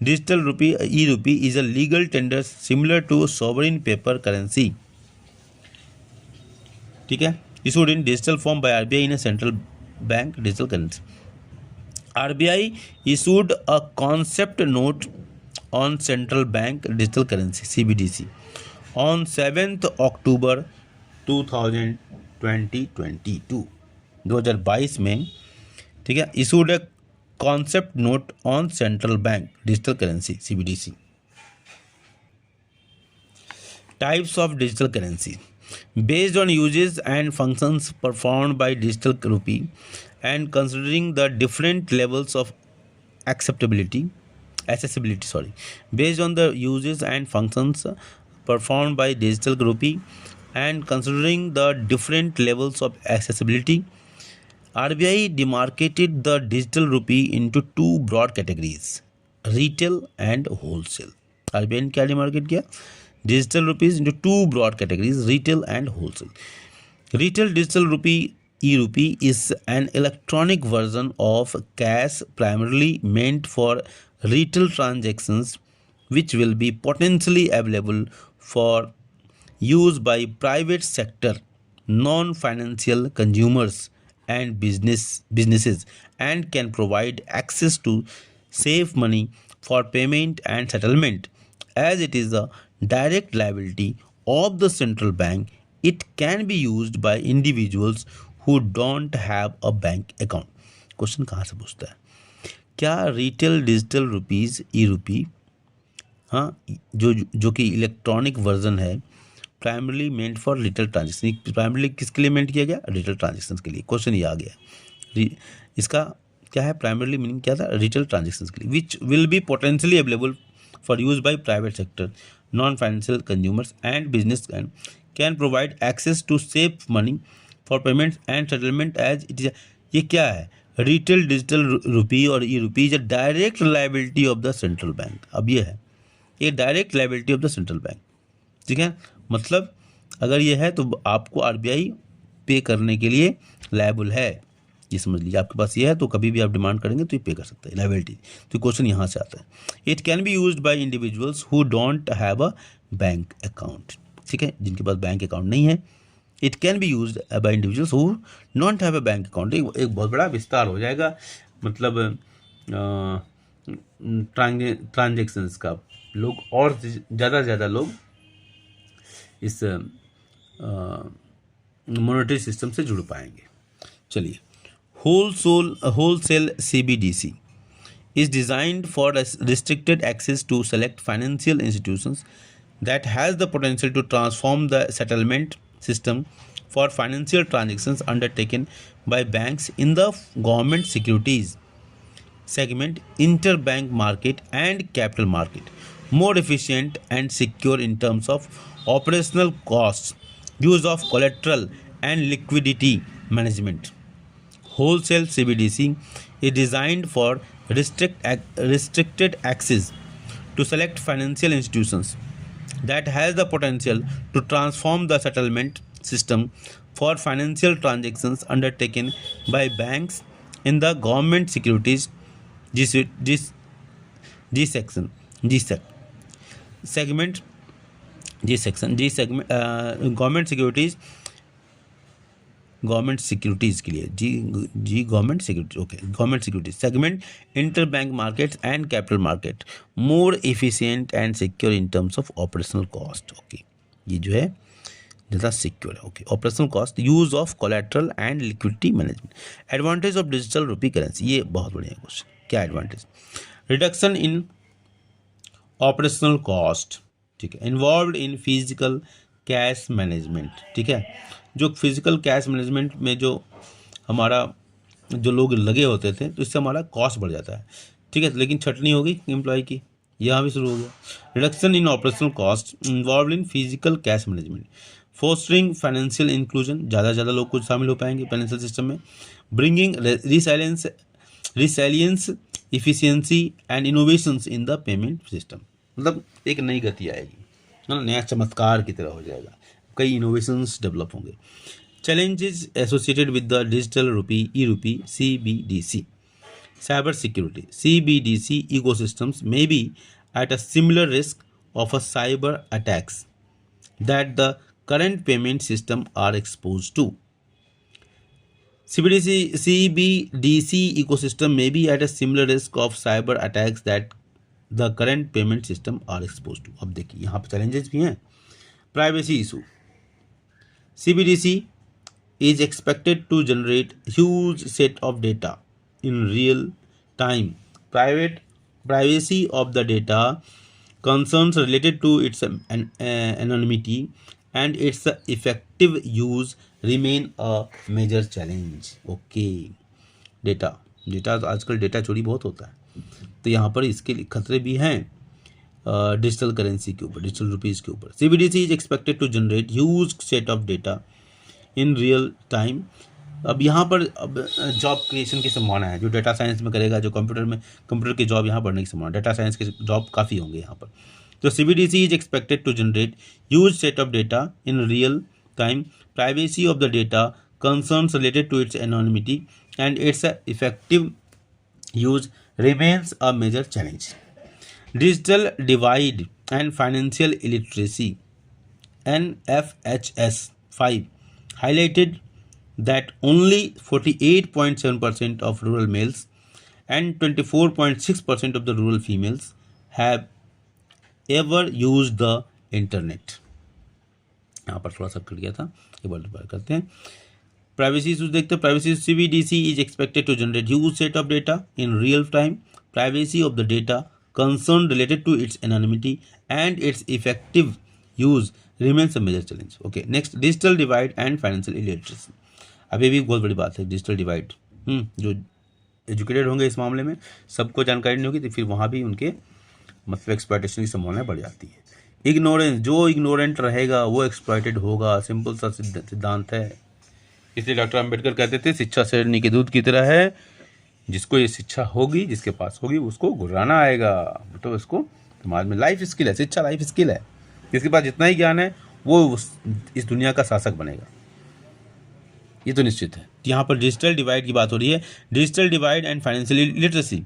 Digital rupee e rupee is a legal tender similar to sovereign paper currency, ठीक है, issued in digital form by RBI in a central bank digital currency. RBI issued a concept note on central bank digital currency CBDC on 7th October 2022 में, ठीक है, issued a concept note on central bank digital currency CBDC. Types of digital currency based on uses and functions performed by digital rupee and considering the different levels of accessibility, based on the uses and functions performed by digital rupee and considering the different levels of accessibility, RBI demarcated the digital rupee into two broad categories, retail and wholesale. RBI ने क्या demarcate किया? Digital rupees into two broad categories, retail and wholesale. Retail digital rupee e-rupee is an electronic version of cash primarily meant for retail transactions, which will be potentially available for use by private sector, non-financial consumers and businesses and can provide access to safe money for payment and settlement. As it is a direct liability of the central bank, it can be used by individuals who don't have a bank account. Question कहाँ से पूछता है? क्या retail digital rupees ई रुपी, हाँ, जो कि electronic version है, primarily meant for retail transaction, primarily किसके लिए मेंट किया गया? रिटेल ट्रांजेक्शन के लिए। क्वेश्चन ये आ गया, इसका क्या है? प्राइमरली मीनिंग क्या था? रिटेल ट्रांजेक्शन के लिए, which will be potentially available for use by private sector, non financial consumers and business and can provide access to safe money for payments and settlement as it is. ये क्या है? Retail digital rupee और e rupee is a direct liability of the central bank. अब ये है, ये direct liability of the central bank, ठीक है, मतलब अगर ये है तो आपको आरबीआई पे करने के लिए लायबल है, ये समझ लीजिए। आपके पास ये है तो कभी भी आप डिमांड करेंगे तो ये पे कर सकते हैं, लायबिलिटी। तो क्वेश्चन यहाँ से आता है। It can be used by individuals who don't have a bank account, ठीक है, जिनके पास बैंक अकाउंट नहीं है। It can be used by individuals who don't have a bank account. एक बहुत बड़ा विस्तार हो जाएगा, मतलब ट्रांजेक्शन्स का, लोग और ज़्यादा से ज़्यादा लोग इस मॉनेटरी सिस्टम से जुड़ पाएंगे। चलिए, wholesale CBDC is designed for restricted access to select financial institutions that has the potential to transform the settlement system for financial transactions undertaken by banks in the government securities segment, interbank market and capital market more efficient and secure in terms of operational costs, use of collateral and liquidity management. Wholesale CBDC is designed for restricted access to select financial institutions that has the potential to transform the settlement system for financial transactions undertaken by banks in the government securities G section segment government securities के लिए G government security okay government securities segment inter bank markets and capital market more efficient and secure in terms of operational cost. Okay, ये जो है ज़्यादा secure है। Okay, operational cost, use of collateral and liquidity management, advantage of digital rupee currency. ये बहुत बढ़िया question, क्या advantage? Reduction in operational cost, ठीक है, involve in physical cash management, ठीक है, जो फिजिकल कैश मैनेजमेंट में जो हमारा जो लोग लगे होते थे तो इससे हमारा कॉस्ट बढ़ जाता है, ठीक है, लेकिन छटनी होगी एम्प्लॉय की, यहाँ भी शुरू हो गया। Reduction in operational cost involve in physical cash management, fostering financial inclusion, ज़्यादा से ज़्यादा लोग कुछ शामिल हो पाएंगे फाइनेंशियल सिस्टम में, bringing resilience efficiency and innovations in the payment system, मतलब एक नई गति आएगी, है ना, नया चमत्कार की तरह हो जाएगा, कई इनोवेशंस डेवलप होंगे। Challenges associated with the digital rupee e rupee CBDC, cyber security, CBDC ecosystems may be at a similar risk of a cyber attacks that the current payment system are exposed to. CBDC ecosystem may be at a similar risk of cyber attacks that the current payment system are exposed to. अब देखिए यहाँ पर challenges भी हैं। Privacy issue, CBDC is expected to generate huge set of data in real time. Privacy of the data, concerns related to its anonymity and its effective use remain a major challenge. Okay, data आजकल data चोरी बहुत होता है, तो यहाँ पर इसके खतरे भी हैं डिजिटल करेंसी के ऊपर, डिजिटल रुपीज़ के ऊपर। CBDC is expected to generate huge set of data in real time. अब यहाँ पर अब जॉब क्रिएशन की संभावना है, जो डेटा साइंस में करेगा, जो कंप्यूटर की जॉब यहाँ बढ़ने की संभावना, डेटा साइंस के जॉब काफ़ी होंगे यहाँ पर। तो CBDC is expected to generate huge set of data in real time, privacy of the data, concerns related to its anonymity and its effective use remains a major challenge. Digital divide and financial illiteracy, NFHS 5 highlighted that only 48.7% of rural males and 24.6% of the rural females have ever used the internet. यहाँ पर थोड़ा सा cut गया था, एक बार दोबारा करते हैं। प्राइवेसी इशूज देखते हैं। Privacy, CBDC is expected to generate huge set of data in real time, privacy of the data, concern related to its anonymity and its effective use remains a major challenge. Okay, next, digital divide and financial illiteracy. अब ये भी बहुत बड़ी बात है, digital divide. जो educated होंगे इस मामले में, सबको जानकारी नहीं होगी तो फिर वहाँ भी उनके मतलब एक्सप्लॉयटेशन की संभावना बढ़ जाती है। इग्नोरेंस, जो इग्नोरेंट रहेगा वो एक्सप्लॉयटेड होगा, सिंपल सा सिद्धांत है। इसलिए डॉक्टर अम्बेडकर कहते थे शिक्षा शेरनी के दूध की तरह है, जिसको ये शिक्षा होगी, जिसके पास होगी उसको गुर्राना आएगा। तो उसको समाज में लाइफ स्किल है, शिक्षा लाइफ स्किल है, जिसके पास जितना ही ज्ञान है वो इस दुनिया का शासक बनेगा, ये तो निश्चित है। यहाँ पर डिजिटल डिवाइड की बात हो रही है, digital divide and financial literacy.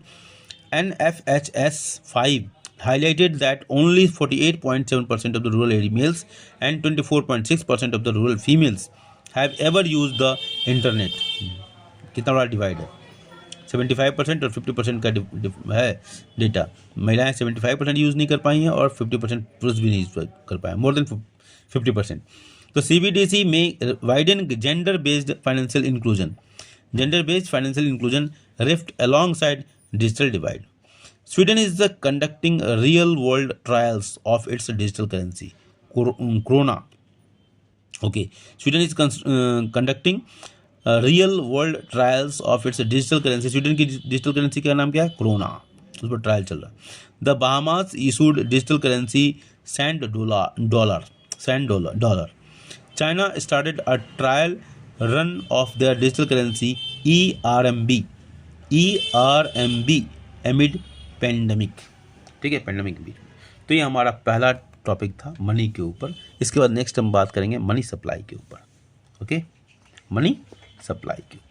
NFHS 5 highlighted that only 48.7% of the rural area males and 24.6% of the rural females have ever used the internet. कितना बड़ा डिवाइड है, 75% और 50% का है डेटा। महिलाएं 75% यूज़ नहीं कर पाई हैं और 50% पुरुष भी नहीं यूज़ कर पाए, मोर देन 50%। तो CBDC में widen gender based financial inclusion rift alongside digital divide. Sweden is conducting real world trials of its digital currency, Krona. Okay, Sweden is conducting real world trials of its digital currency. Sweden की digital currency का नाम क्या है? Corona, उस पर trial चल रहा है। The Bahamas issued digital currency sand dollar. China started a trial run of their digital currency ERMB एमिड pandemic. ठीक है, पेंडेमिक भी। तो ये हमारा पहला टॉपिक था मनी के ऊपर। इसके बाद नेक्स्ट हम बात करेंगे मनी सप्लाई के ऊपर। ओके, मनी सप्लाई के ऊपर।